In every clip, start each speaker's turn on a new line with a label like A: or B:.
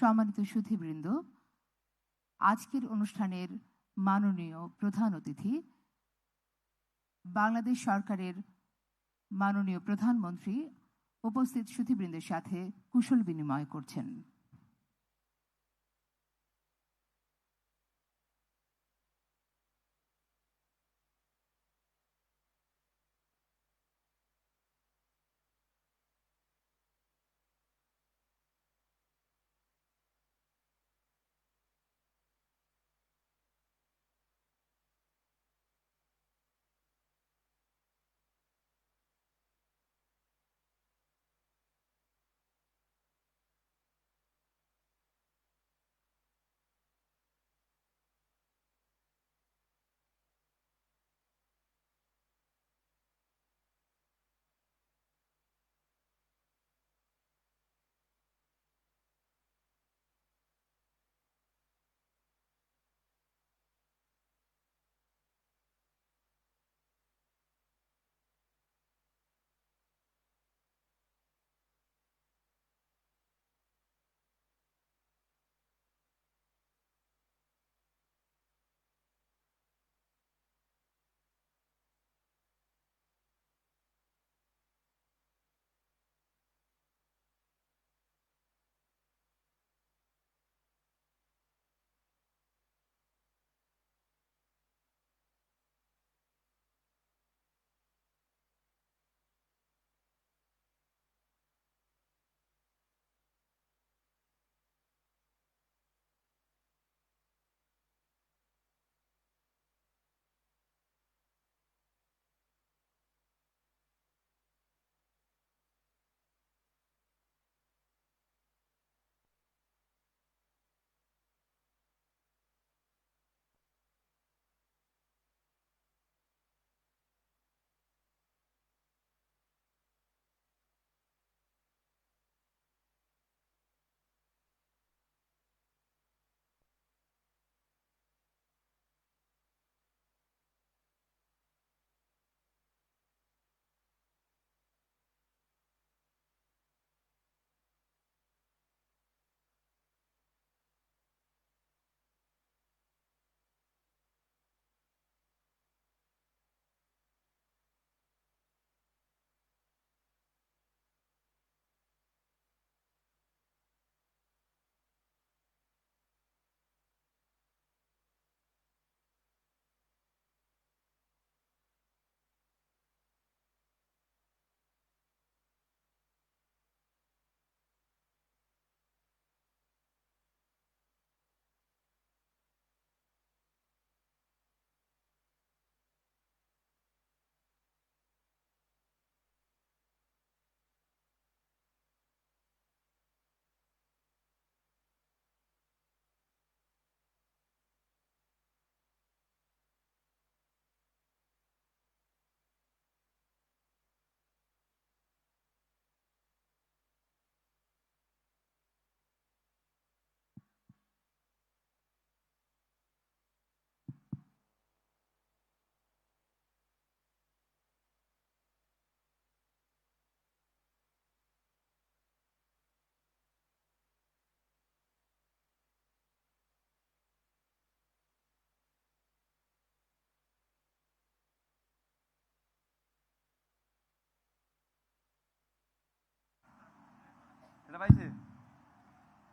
A: সম্মানিত সুধীবৃন্দ, আজকের অনুষ্ঠানের মাননীয় প্রধান অতিথি বাংলাদেশ সরকারের মাননীয় প্রধানমন্ত্রী উপস্থিত সুধীবৃন্দের সাথে কুশল বিনিময় করছেন।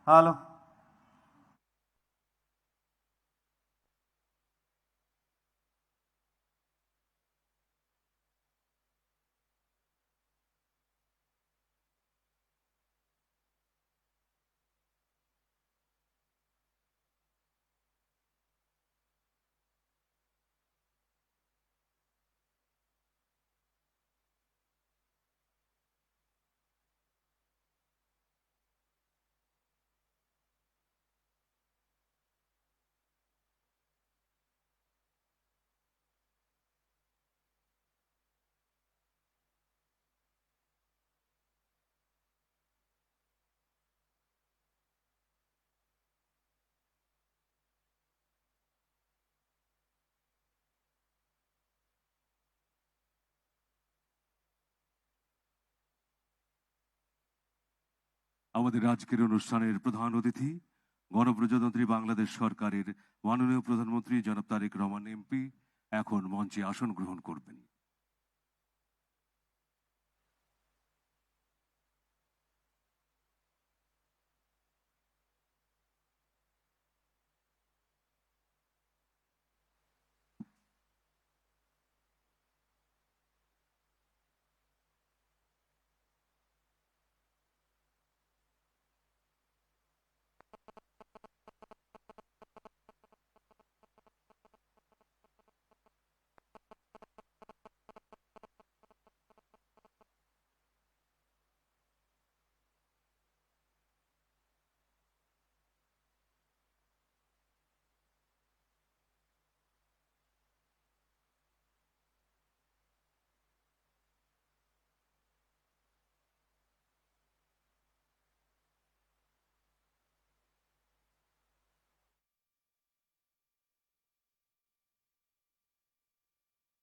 B: হ্যালো,
C: আমাদের আজকের অনুষ্ঠানের প্রধান অতিথি গণপ্রজাতন্ত্রী বাংলাদেশ সরকারের মাননীয় প্রধানমন্ত্রী জনাব তারেক রহমান এমপি এখন মঞ্চে আসন গ্রহণ করবেন।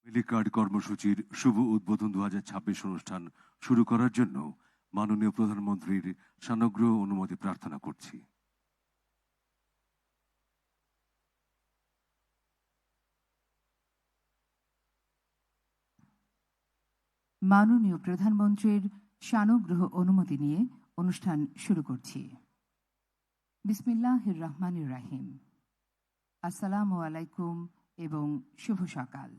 C: ফ্যামিলি কার্ড কর্মসূচির শুভ উদ্বোধন 2026 অনুষ্ঠান শুরু করার জন্য মাননীয় প্রধানমন্ত্রীর সানুগ্রহ অনুমতি প্রার্থনা করছি।
A: মাননীয় প্রধানমন্ত্রীর সানুগ্রহ অনুমতি নিয়ে অনুষ্ঠান শুরু করছি। বিসমিল্লাহির রহমানির রাহিম। আসসালামু আলাইকুম এবং শুভ সকাল।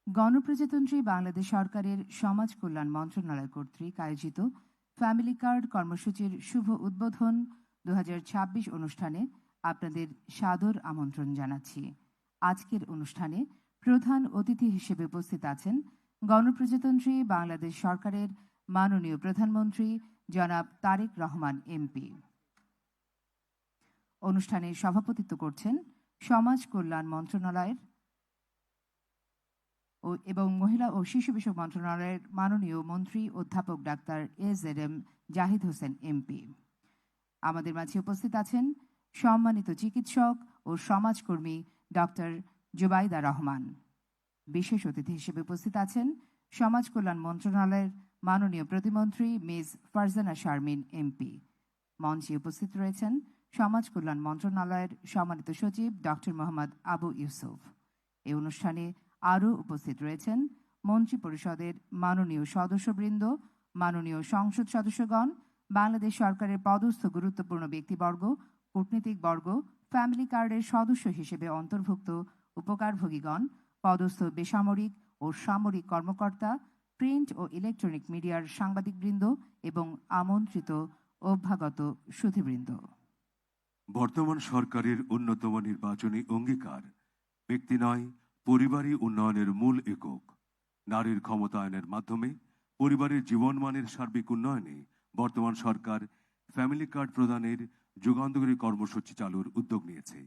A: গণপ্রজাতন্ত্রী বাংলাদেশ সরকারের সমাজ কল্যাণ মন্ত্রণালয় কর্তৃক আয়োজিত ফ্যামিলি কার্ড কর্মসূচির শুভ উদ্বোধন 2026 অনুষ্ঠানে আপনাদের সাদর আমন্ত্রণ জানাচ্ছি। আজকের অনুষ্ঠানে প্রধান অতিথি হিসেবে উপস্থিত আছেন গণপ্রজাতন্ত্রী বাংলাদেশ সরকারের মাননীয় প্রধানমন্ত্রী জনাব তারেক রহমান এমপি। অনুষ্ঠানে সভাপতিত্ব করছেন সমাজ কল্যাণ মন্ত্রণালয়ের এবং মহিলা ও শিশু বিষয়ক মন্ত্রণালয়ের মাননীয় মন্ত্রী অধ্যাপক doctor AZM Zahid Hossain MP. আমাদের মাঝে উপস্থিত আছেন সম্মানিত চিকিৎসক ও সমাজকর্মী ডক্টর জুবাইদা রহমান। বিশেষ অতিথি হিসেবে উপস্থিত আছেন সমাজ কল্যাণ মন্ত্রণালয়ের মাননীয় প্রতিমন্ত্রী মিস ফারজানা শারমিন এমপি। মঞ্চে উপস্থিত রয়েছেন সমাজ কল্যাণ মন্ত্রণালয়ের সম্মানিত সচিব ডক্টর মোহাম্মদ আবু ইউসুফ। এই অনুষ্ঠানে আরও উপস্থিত রয়েছেন মন্ত্রী পরিষদের মাননীয় সদস্যবৃন্দ, মাননীয় সংসদ সদস্যগণ, বাংলাদেশ সরকারের পদস্থ গুরুত্বপূর্ণ ব্যক্তিবর্গ, কূটনীতিকবর্গ, ফ্যামিলি কার্ডের সদস্য হিসেবে অন্তর্ভুক্ত উপকারভোগীগণ, পদস্থ বেসামরিক ও সামরিক কর্মকর্তা, প্রিন্ট ও ইলেকট্রনিক মিডিয়ার সাংবাদিকবৃন্দ এবং আমন্ত্রিত অভ্যাগত সুধীবৃন্দ।
C: বর্তমান সরকারের অন্যতম নির্বাচনী অঙ্গীকার ব্যক্তি নয়, পরিবারই উন্নয়নের মূল একক। নারীর ক্ষমতায়নের মাধ্যমে পরিবারের জীবনমানের সার্বিক উন্নয়নে বর্তমান সরকার ফ্যামিলি কার্ড প্রদানের যুগান্তকারী কর্মসূচি চালুর উদ্যোগ নিয়েছে।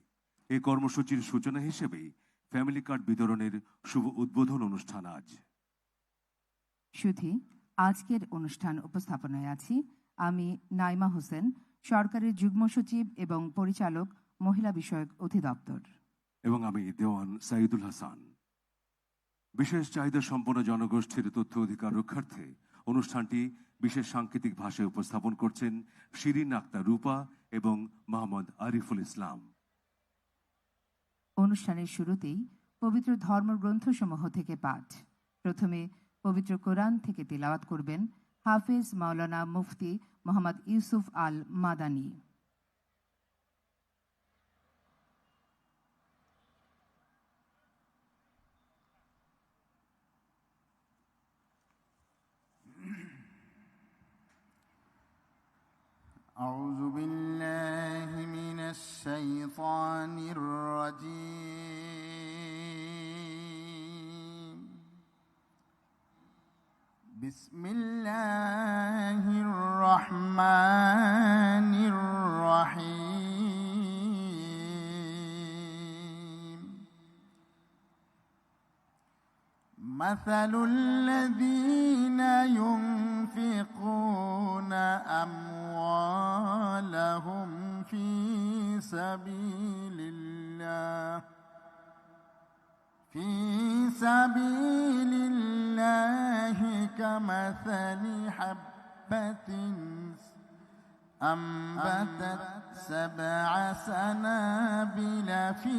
C: এই কর্মসূচির সূচনা হিসেবেই ফ্যামিলি কার্ড বিতরণের শুভ উদ্বোধন অনুষ্ঠান আজ।
A: সুধী, আজকের অনুষ্ঠান উপস্থাপনায় আছি আমি নাইমা হোসেন, সরকারের যুগ্ম সচিব এবং পরিচালক, মহিলা বিষয়ক অধিদপ্তর।
C: এবং আমি দেওয়ান সাইদুল হাসান। বিশেষ চাহিদা সম্পন্ন জনগোষ্ঠীর তথ্য অধিকার রক্ষার্থে অনুষ্ঠানটি বিশেষ সাংকেতিক ভাষায় উপস্থাপন করছেন শিরিন আক্তার রূপা এবং মোহাম্মদ আরিফুল ইসলাম।
A: অনুষ্ঠানের শুরুতেই পবিত্র ধর্মগ্রন্থসমূহ থেকে পাঠ। প্রথমে পবিত্র কোরআন থেকে তিলাওয়াত করবেন হাফেজ মাওলানা মুফতি মোহাম্মদ ইউসুফ আল মাদানী।
D: أعوذ بالله من الشيطان الرجيم. بسم الله الرحمن الرحيم. مثل الذين ينفقون أموالهم في سبيل الله كمثل حبة أنبتت 7 سنابل في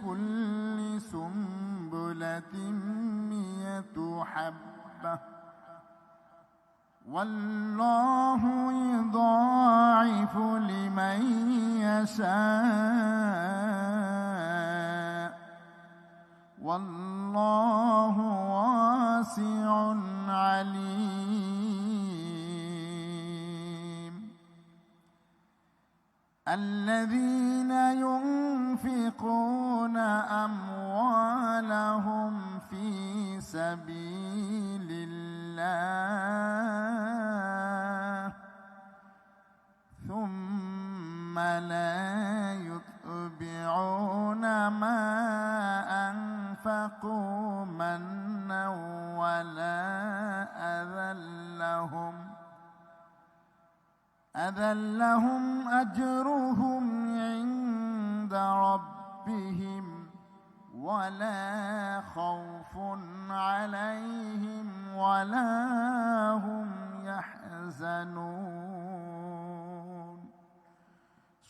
D: كل سنبلة 100 حبة والله يضاعف لمن يشاء والله واسع عليم. الذين ينفقون أموالهم في سبيل الله ثم لا يتبعون ما أنفقوا منا ولا أذى لهم أجرهم عند ربهم ولا خوف عليهم ولا هم يحزنون.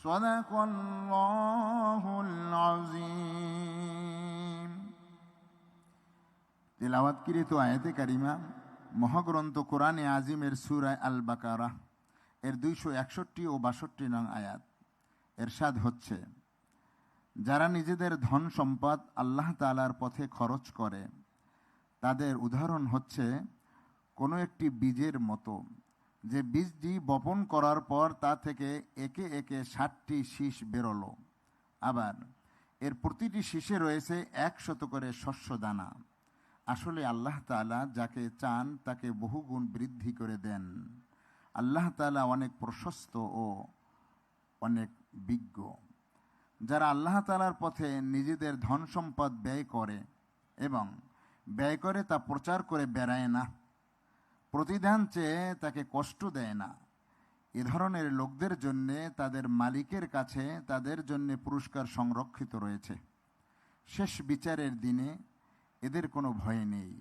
D: صدق الله العظيم. তিলাওয়াতকৃত আয়াতে কারিমা মহাগ্রন্থ কোরআনে আজিমের সূরা আল বাকারা এর 261 ও 62 নং আয়াত। এরশাদ হচ্ছে, যারা নিজেদের ধন সম্পদ আল্লাহ তাআলার পথে খরচ করে তাদের উদাহরণ হচ্ছে কোনো একটি বীজের মতো, যে বীজটি বপন করার পর তা থেকে একে একে 60টি শীষ বেরোলো, আবার এর প্রতিটি শীষে রয়েছে 100 করে শস্য দানা। আসলে আল্লাহ তাআলা যাকে চান তাকে বহুগুণ বৃদ্ধি করে দেন। আল্লাহ তাআলা অনেক প্রশস্ত ও অনেক বিজ্ঞ। যারা আল্লাহ তাআলার পথে নিজেদের ধন সম্পদ ব্যয় করে এবং ব্যয় করে তা প্রচার করে বেড়ায় না, প্রতিদান চেয়ে তাকে কষ্ট দেয় না, এ ধরনের লোকদের জন্যে তাদের মালিকের কাছে তাদের জন্যে পুরস্কার সংরক্ষিত রয়েছে। শেষ বিচারের দিনে এদের কোনো ভয় নেই,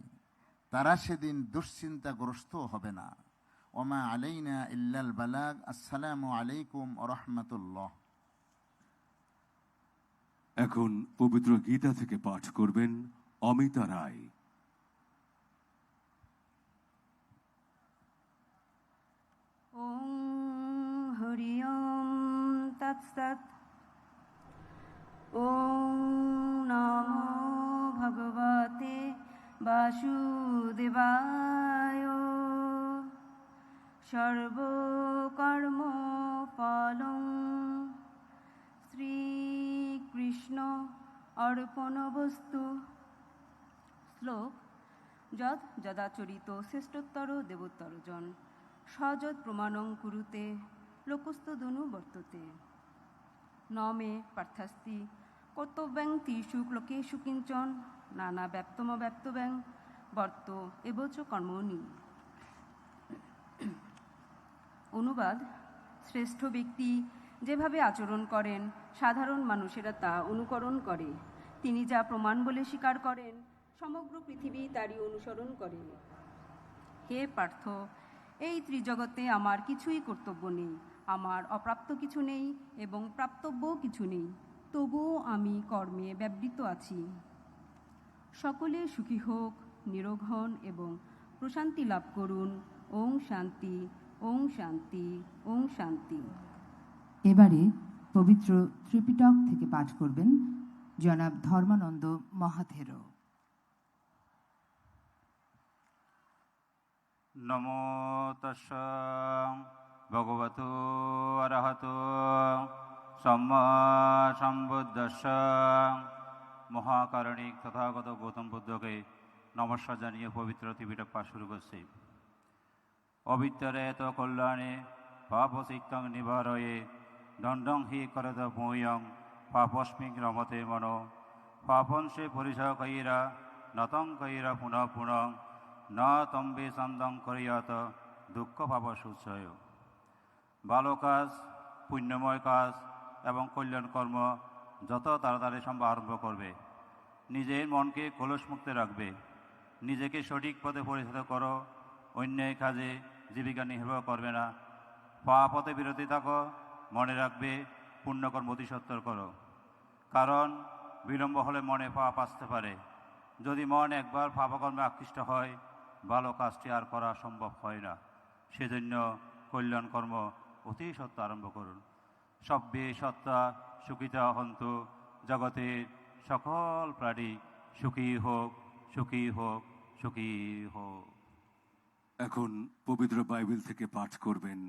D: তারা সেদিন দুশ্চিন্তাগ্রস্ত হবে না। ওমা আলাইনা ইল্লাল বালাগ। আসসালামু আলাইকুম ওয়া রাহমাতুল্লাহ।
C: এখন পবিত্র গীতা থেকে পাঠ করবেন অমিতা রায়।
E: ওম হরি ওম তৎসৎ। ওম নমো ভগবতে বাসুদেবায়। সর্বকর্ম ফলং শ্রীকৃষ্ণ অর্পণবস্তু। শ্লোক: যৎ যদাচরিত শ্রেষ্ঠোত্তর দেবোত্তর জন সযৎ প্রমাণং কুরুতে লোকস্তদনু বর্ততে। ন মে পার্থাস্তি কর্তব্যাং তিষু লোকেষু কিঞ্চন নানা ব্যপ্তব্যাং বর্ত এবচ কর্মণি। অনুবাদ: শ্রেষ্ঠ ব্যক্তি যেভাবে আচরণ করেন সাধারণ মানুষেরা তা অনুকরণ করে। তিনি যা প্রমাণ বলে স্বীকার করেন সমগ্র পৃথিবী তারই অনুসরণ করে। হে পার্থ, এই ত্রিজগতে আমার কিছুই কর্তব্য নেই, আমার অপ্রাপ্ত কিছু নেই এবং প্রাপ্তব্যও কিছু নেই, তবুও আমি কর্মে ব্যবহৃত আছি। সকলে সুখী হোক, নিরোগ হন এবং প্রশান্তি লাভ করুন। ওং শান্তি, ওং শান্তি, ওং শান্তি।
A: এবারে পবিত্র ত্রিপিটক থেকে পাঠ করবেন জনাব ধর্মানন্দ মহাথেরো।
B: নমো তস্য ভগবতো অরহতো সম্মা সম্বুদ্ধস্য। মহাকারণিক তথাগত গৌতম বুদ্ধকে নমস্কার জানিয়ে পবিত্র ত্রিপিটক পাঠ শুরু করছি। অবিদ্যারে তো কল্যাণে পাপসিক্তং নিবারয়ে দণ্ডং হি করত ভূয়ং পাপস্মিং রমতে মনো পাপংসে পরিসহ কৈরা নতং কৈরা পুনঃ পুনঃ ন তম্বে চন্দং করিয়ত দুঃখ পাপ সুচয়। ভালো কাজ, পুণ্যময় কাজ এবং কল্যাণ কর্ম যত তাড়াতাড়ি সম্ভব আরম্ভ করবে। নিজের মনকে কলুষমুক্ত রাখবে। নিজেকে সঠিক পথে পরিচালিত করো। অন্যায় কাজে জীবিকা নির্বাহ করবে না। পাপ হতে বিরতি থাকো, মনে রাখবে পুণ্যকর্ম অতি সত্তর করো, কারণ বিলম্ব হলে মনে পাপ আসতে পারে। যদি মন একবার পাপকর্মে আকৃষ্ট হয়, ভালো কাজটি আর করা সম্ভব হয় না। সেজন্য কল্যাণ কর্ম অতি সত্য আরম্ভ করুন। সব্যে সত্তা সুখিতা হন্তু, জগতে সকল প্রাণী সুখী হোক, সুখী হোক, সুখী হোক।
C: এখন পবিত্র বাইবেল থেকে পাঠ করবেন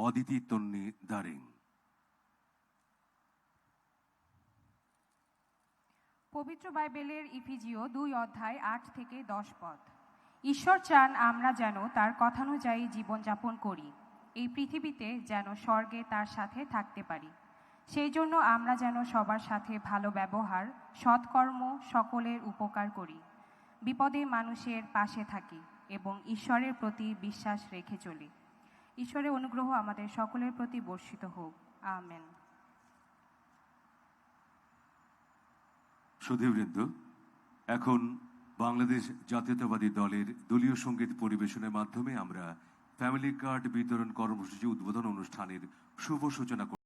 C: অদিতি তন্নি দারিং।
F: পবিত্র বাইবেলের ইফিজিও 2 অধ্যায় 8 থেকে 10 পদ। ঈশ্বর চান আমরা যেন তার কথানুযায়ী জীবনযাপন করি, এই পৃথিবীতে যেন স্বর্গে তার সাথে থাকতে পারি। সেই জন্য আমরা যেন সবার সাথে ভালো ব্যবহার, সৎকর্ম, সকলের উপকার করি, বিপদে মানুষের পাশে থাকি এবং ঈশ্বরের প্রতি বিশ্বাস রেখে চলি। ঈশ্বরের অনুগ্রহ আমাদের সকলের প্রতি বর্ষিত হোক। আমেন।
C: সুধীবৃন্দ, এখন বাংলাদেশ জাতীয়তাবাদী দলের দলীয় সঙ্গীত পরিবেশনের মাধ্যমে আমরা ফ্যামিলি কার্ড বিতরণ কর্মসূচি উদ্বোধন অনুষ্ঠানের শুভ সূচনা করব।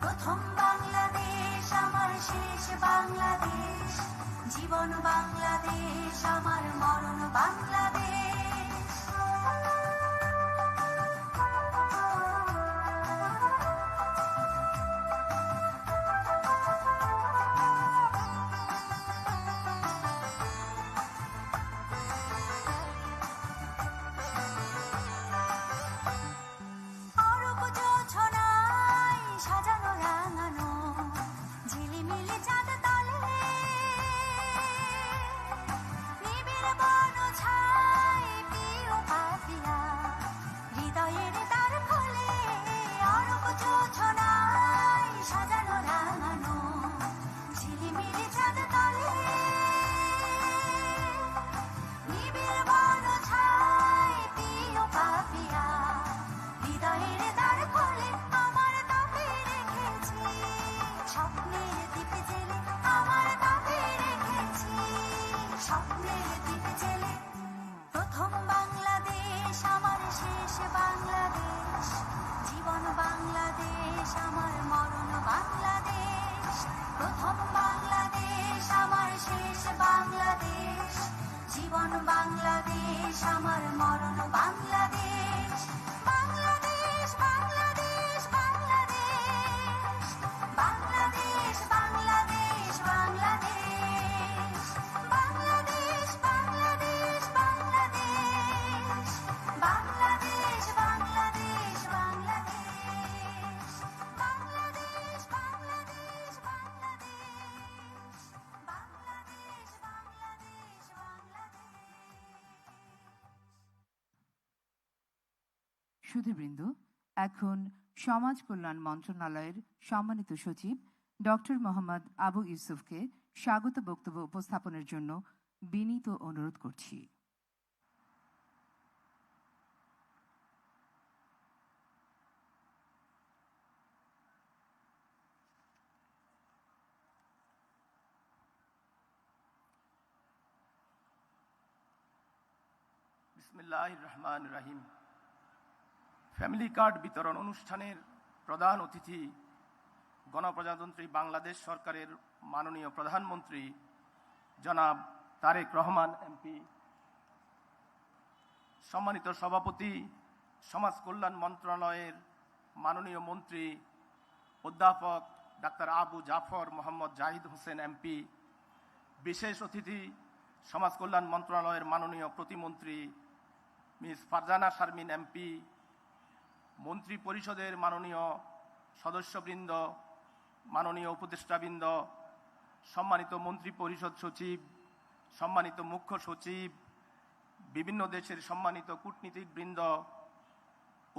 G: প্রথম বাংলাদেশ আমার শেষ বাংলাদেশ, জীবন বাংলাদেশ আমার মরণ বাংলাদেশ। সাজানো রাঙানো ঝিলিমিলি চাঁদ তলে, নিবিড় বন ছাই প্রিয় পাপিয়া হৃদয়ের দ্বার খোলে। অরূপ যোছনায় সাজানো রাঙানো ঝিলিমিলি চাঁদ তলে, নিবিড় বন ছাই প্রিয় পাপিয়া হৃদয়ের দ্বার খোলে। আমার তাপে রেখেছি স্বপ্নের দ্বীপ জেলে, আমার তাপে রেখেছি স্বপ্নের দ্বীপ জেলে। প্রথম বাংলাদেশ আমার শেষ বাংলাদেশ, জীবন বাংলাদেশ আমার মরণ বাংলাদেশ। প্রথম বাংলাদেশ আমার শেষ বাংলাদেশ, জীবন বাংলাদেশ আমার মরণ বাংলাদেশ। বাংলাদেশ বাংলাদেশ বাংলাদেশ, বাংলাদেশ বাংলাদেশ বাংলাদেশ, বাংলাদেশ বাংলাদেশ বাংলাদেশ, বাংলাদেশ বাংলাদেশ বাংলাদেশ, বাংলাদেশ বাংলাদেশ বাংলাদেশ, বাংলাদেশ বাংলাদেশ বাংলাদেশ।
A: সুধীবৃন্দ, এখন সমাজ কল্যাণ মন্ত্রণালয়ের সম্মানিত সচিব ডক্টর মোহাম্মদ আবু ইউসুফকে স্বাগত বক্তব্য উপস্থাপনের জন্য বিনীত অনুরোধ করছি।
H: বিসমিল্লাহির রহমানির রহিম। ফ্যামিলি কার্ড বিতরণ অনুষ্ঠানের প্রধান অতিথি গণপ্রজাতন্ত্রী বাংলাদেশ সরকারের মাননীয় প্রধানমন্ত্রী জনাব তারেক রহমান এমপি, সম্মানিত সভাপতি সমাজ কল্যাণ মন্ত্রণালয়ের মাননীয় মন্ত্রী অধ্যাপক ডাক্তার আবু জাফর মোহাম্মদ জাহিদ হোসেন এমপি, বিশেষ অতিথি সমাজ কল্যাণ মন্ত্রণালয়ের মাননীয় প্রতিমন্ত্রী মিস ফারজানা শারমিন এমপি, মন্ত্রী পরিষদের মাননীয় সদস্যবৃন্দ, মাননীয় উপদেষ্টাবৃন্দ, সম্মানিত মন্ত্রী পরিষদ সচিব, সম্মানিত মুখ্য সচিব, বিভিন্ন দেশের সম্মানিত কূটনীতিকবৃন্দ,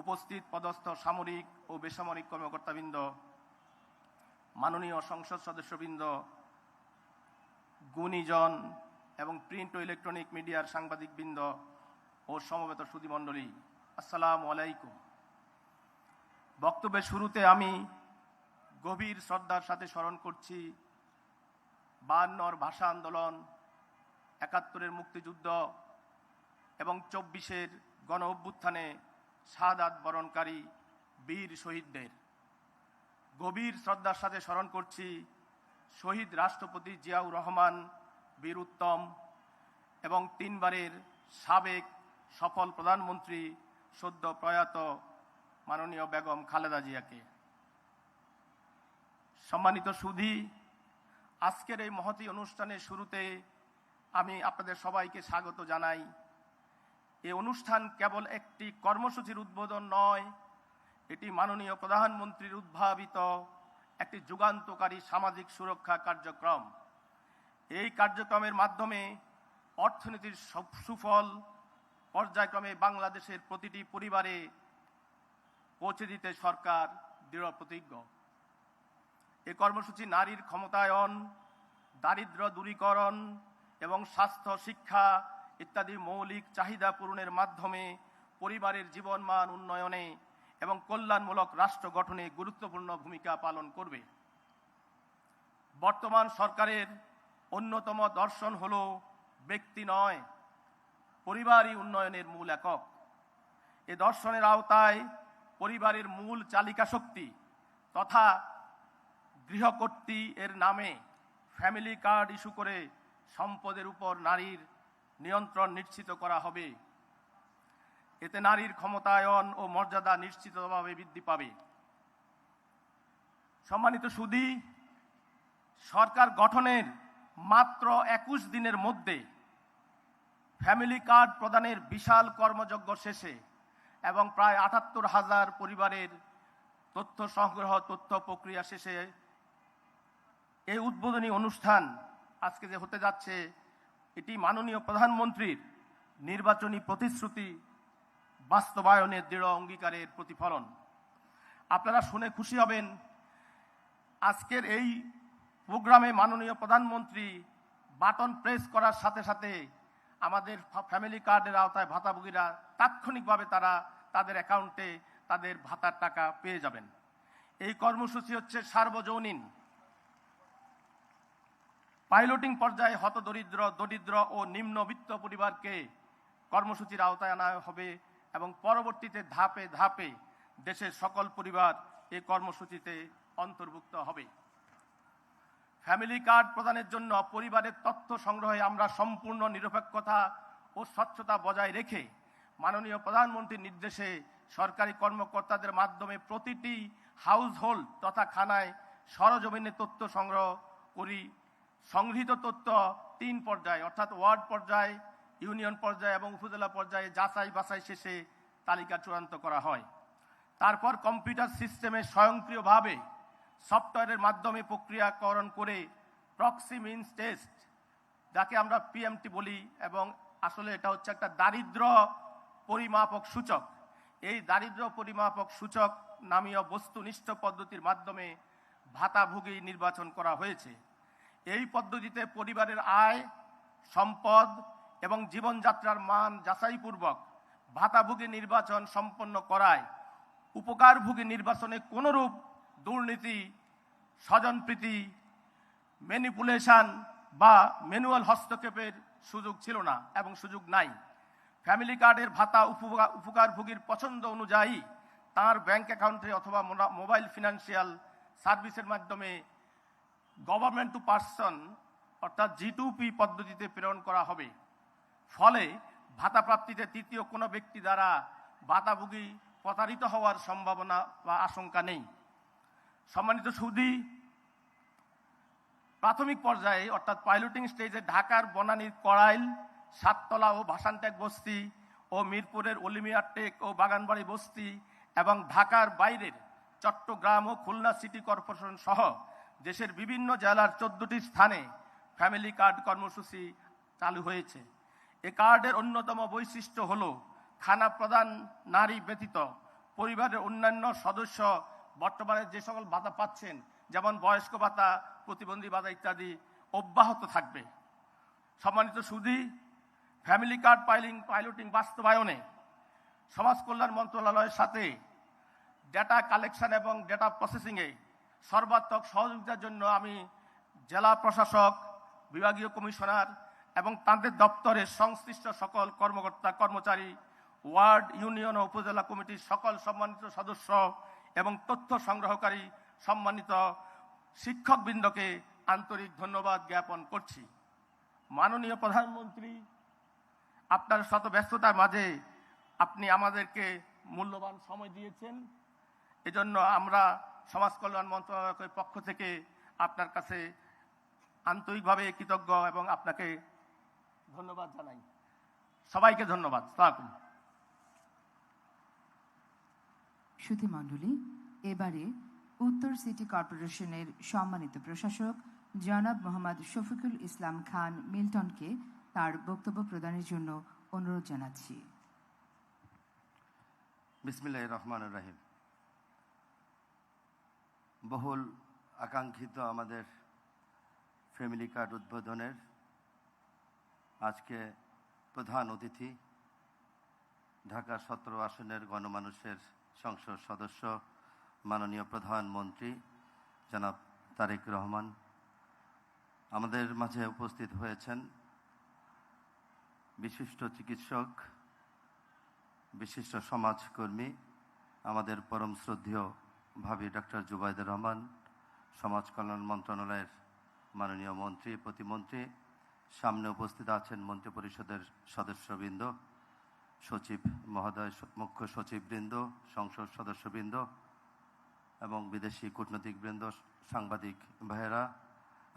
H: উপস্থিত পদস্থ সামরিক ও বেসামরিক কর্মকর্তাবৃন্দ, মাননীয় সংসদ সদস্যবৃন্দ, গুণীজন এবং প্রিন্ট ও ইলেকট্রনিক মিডিয়ার সাংবাদিকবৃন্দ ও সমবেত সুধীমণ্ডলী, আসসালামু আলাইকুম। বক্তব্যের শুরুতে আমি গভীর শ্রদ্ধার সাথে স্মরণ করছি 52 ভাষা আন্দোলন, 71 মুক্তিযুদ্ধ এবং 24 গণ অভ্যুত্থানে শাহাদাত বরণকারী বীর শহীদদের। গভীর শ্রদ্ধার সাথে স্মরণ করছি শহীদ রাষ্ট্রপতি জিয়াউর রহমান বীর উত্তম এবং 3 বারের সাবেক সফল প্রধানমন্ত্রী সদ্য প্রয়াত মাননীয় বেগম খালেদা জিয়াকে। সম্মানিত সুধী, আজকের এই মহতী অনুষ্ঠানের শুরুতে আমি আপনাদের সবাইকে স্বাগত জানাই। এই অনুষ্ঠান কেবল একটি কর্মসূচির উদ্বোধন নয়, এটি মাননীয় প্রধানমন্ত্রীর উদ্ভাবিত একটি যুগান্তকারী সামাজিক সুরক্ষা কার্যক্রম। এই কার্যক্রমের মাধ্যমে অর্থনীতির সুফল পর্যায়ক্রমে বাংলাদেশের প্রতিটি পরিবারে পৌঁছে দিতে সরকার দৃঢ় প্রতিজ্ঞ। এই কর্মসূচি নারীর ক্ষমতায়ন, দারিদ্র্য দূরীকরণ এবং স্বাস্থ্য, শিক্ষা ইত্যাদি মৌলিক চাহিদা পূরণের মাধ্যমে পরিবারের জীবনমান উন্নয়নে এবং কল্যাণমূলক রাষ্ট্র গঠনে গুরুত্বপূর্ণ ভূমিকা পালন করবে। বর্তমান সরকারের অন্যতম দর্শন হল ব্যক্তি নয়, পরিবারই উন্নয়নের মূল একক। এ দর্শনের আওতায় পরিবারের মূল চালিকা শক্তি তথা গৃহকর্ত্রী এর নামে ফ্যামিলি কার্ড ইস্যু করে সম্পদের উপর নারীর নিয়ন্ত্রণ নিশ্চিত করা হবে। এতে নারীর ক্ষমতায়ন ও মর্যাদা নিশ্চিতভাবে বৃদ্ধি পাবে। সম্মানিত সুধী, সরকার গঠনের মাত্র 21 দিনের মধ্যে ফ্যামিলি কার্ড প্রদানের বিশাল কর্মযজ্ঞ শেষে এবং প্রায় ৭৮,০০০ পরিবারের তথ্য সংগ্রহ, তথ্য প্রক্রিয়া শেষে এই উদ্বোধনী অনুষ্ঠান আজকে যে হতে যাচ্ছে, এটি মাননীয় প্রধানমন্ত্রীর নির্বাচনী প্রতিশ্রুতি বাস্তবায়নের দৃঢ় অঙ্গীকারের প্রতিফলন। আপনারা শুনে খুশি হবেন, আজকের এই প্রোগ্রামে মাননীয় প্রধানমন্ত্রী বাটন প্রেস করার সাথে সাথে আমাদের ফ্যামিলি কার্ডের আওতায় ভাতাভোগীরা তাৎক্ষণিকভাবে তাদের অ্যাকাউন্টে তাদের ভাতার টাকা পেয়ে যাবেন। এই কর্মসূচি হচ্ছে সার্বজনীন। পাইলটিং পর্যায়ে হতদরিদ্র, দরিদ্র ও নিম্নবিত্ত পরিবারকে কর্মসূচির আওতায় আনা হবে এবং পরবর্তীতে ধাপে ধাপে দেশের সকল পরিবার এই কর্মসূচিতে অন্তর্ভুক্ত হবে। ফ্যামিলি কার্ড প্রদানের জন্য পরিবারের তথ্য সংগ্রহে আমরা সম্পূর্ণ নিরপেক্ষতা ও স্বচ্ছতা বজায় রেখে মাননীয় প্রধানমন্ত্রীর নির্দেশে সরকারি কর্মকর্তাদের মাধ্যমে প্রতিটি হাউসহোল্ড তথা খানায় সরজমিনে তথ্য সংগ্রহ করি। সংগৃহীত তথ্য 3 পর্যায়ে অর্থাৎ ওয়ার্ড পর্যায়ে, ইউনিয়ন পর্যায়ে এবং উপজেলা পর্যায়ে যাচাই বাছাই শেষে তালিকা চূড়ান্ত করা হয়। তারপর কম্পিউটার সিস্টেমে স্বয়ংক্রিয়ভাবে সফটওয়্যারের মাধ্যমে প্রক্রিয়াকরণ করে প্রক্সি মিনস টেস্ট, যাকে আমরা পিএমটি বলি, এবং আসলে এটা হচ্ছে একটা দারিদ্র্য পরিমাপক সূচক। এই দারিদ্র্য পরিমাপক সূচক নামীয় বস্তুনিষ্ঠ পদ্ধতির মাধ্যমে ভাতাভোগী নির্বাচন করা হয়েছে। এই পদ্ধতিতে পরিবারের আয়, সম্পদ এবং জীবনযাত্রার মান যাচাইপূর্বক ভাতাভোগী নির্বাচন সম্পন্ন করায় উপকারভোগী নির্বাচনে কোনোরূপ দুর্নীতি, স্বজনপ্রীতি, ম্যানিপুলেশন বা ম্যানুয়াল হস্তক্ষেপের সুযোগ ছিল না এবং সুযোগ নাই। ফ্যামিলি কার্ডের ভাতা উপকারভোগীর পছন্দ অনুযায়ী তার ব্যাংক অ্যাকাউন্টে অথবা মোবাইল ফিনান্সিয়াল সার্ভিসের মাধ্যমে গভর্নমেন্ট টু পার্সন অর্থাৎ G2P পদ্ধতিতে প্রেরণ করা হবে। ফলে ভাতা প্রাপ্তিতে তৃতীয় কোনো ব্যক্তি দ্বারা ভাতাভোগী প্রতারিত হওয়ার সম্ভাবনা বা আশঙ্কা নেই। সম্মানিত সুধী, প্রাথমিক পর্যায়ে অর্থাৎ পাইলটিং স্টেজে ঢাকার বনানীর কড়াইল, সাততলা ও ভাসানটেক বস্তি ও মিরপুরের অলিমিয়ার টেক ও বাগানবাড়ি বস্তি এবং ঢাকার বাইরের চট্টগ্রাম ও খুলনা সিটি কর্পোরেশন সহ দেশের বিভিন্ন জেলার 14টি স্থানে ফ্যামিলি কার্ড কর্মসূচি চালু হয়েছে। এ কার্ডের অন্যতম বৈশিষ্ট্য হল খানা প্রদান নারী ব্যতীত পরিবারের অন্যান্য সদস্য বর্তমানে যে সকল ভাতা পাচ্ছেন, যেমন বয়স্ক ভাতা, প্রতিবন্ধী ভাতা ইত্যাদি অব্যাহত থাকবে। সম্মানিত সুধী, ফ্যামিলি কার্ড পাইলটিং বাস্তবায়নে সমাজ কল্যাণ মন্ত্রণালয়ের সাথে ডেটা কালেকশন এবং ডেটা প্রসেসিংয়ে সর্বাত্মক সহযোগিতার জন্য আমি জেলা প্রশাসক, বিভাগীয় কমিশনার এবং তাদের দপ্তরের সংশ্লিষ্ট সকল কর্মকর্তা কর্মচারী, ওয়ার্ড, ইউনিয়ন ও উপজেলা কমিটির সকল সম্মানিত সদস্য এবং তথ্য সংগ্রহকারী সম্মানিত শিক্ষকবৃন্দকে আন্তরিক ধন্যবাদ জ্ঞাপন করছি। মাননীয় প্রধানমন্ত্রী, আপনার শত ব্যস্ততার মাঝে আপনি আমাদেরকে মূল্যবান সময় দিয়েছেন। এজন্য আমরা সমাজ কল্যাণ মন্ত্রণালয়ের পক্ষ থেকে আপনার কাছে আন্তরিকভাবে কৃতজ্ঞ এবং আপনাকে ধন্যবাদ জানাই। সবাইকে ধন্যবাদ। সালাম।
A: শ্রুতিমণ্ডলী, এবারে উত্তর সিটি কর্পোরেশনের সম্মানিত প্রশাসক জনাব মোহাম্মদ শফিকুল ইসলাম খান মিল্টনকে তার বক্তব্য প্রদানের জন্য অনুরোধ জানাচ্ছি।
I: বিসমিল্লাহির রহমানির রহিম। বহুল আকাঙ্ক্ষিত আমাদের ফ্যামিলি কার্ড উদ্বোধনের আজকে প্রধান অতিথি ঢাকা 17 আসনের গণমানুষের সংসদ সদস্য মাননীয় প্রধানমন্ত্রী জনাব তারেক রহমান, আমাদের মাঝে উপস্থিত হয়েছেন বিশিষ্ট চিকিৎসক, বিশিষ্ট সমাজকর্মী, আমাদের পরম শ্রদ্ধেয় ভাবি ডক্টর জুবাইদুর রহমান, সমাজ কল্যাণ মন্ত্রণালয়ের মাননীয় মন্ত্রী, প্রতিমন্ত্রী, সামনে উপস্থিত আছেন মন্ত্রিপরিষদের সদস্যবৃন্দ, সচিব মহোদয়, মুখ্য সচিববৃন্দ, সংসদ সদস্যবৃন্দ এবং বিদেশি কূটনীতিকবৃন্দ, সাংবাদিক ভাইয়েরা,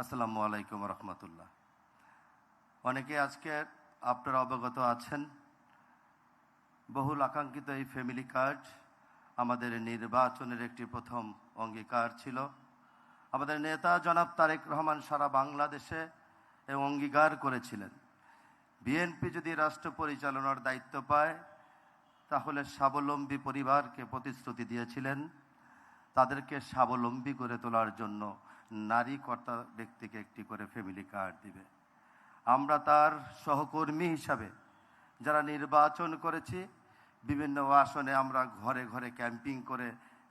I: আসসালামু আলাইকুম রহমতুল্লাহ। অনেকে আজকে আপনারা অবগত আছেন, বহুল আকাঙ্ক্ষিত এই ফ্যামিলি কার্ড আমাদের নির্বাচনের একটি প্রথম অঙ্গীকার ছিল। আমাদের নেতা জনাব তারেক রহমান সারা বাংলাদেশে এই অঙ্গীকার করেছিলেন, বিএনপি যদি রাষ্ট্র পরিচালনার দায়িত্ব পায় তাহলে স্বাবলম্বী পরিবারকে প্রতিশ্রুতি দিয়েছিলেন তাদেরকে স্বাবলম্বী করে তোলার জন্য নারী কর্তা ব্যক্তিকে একটি করে ফ্যামিলি কার্ড দিবে। আমরা তার সহকর্মী হিসাবে যারা নির্বাচন করেছি, বিভিন্ন আসনে আমরা ঘরে ঘরে ক্যাম্পিং করে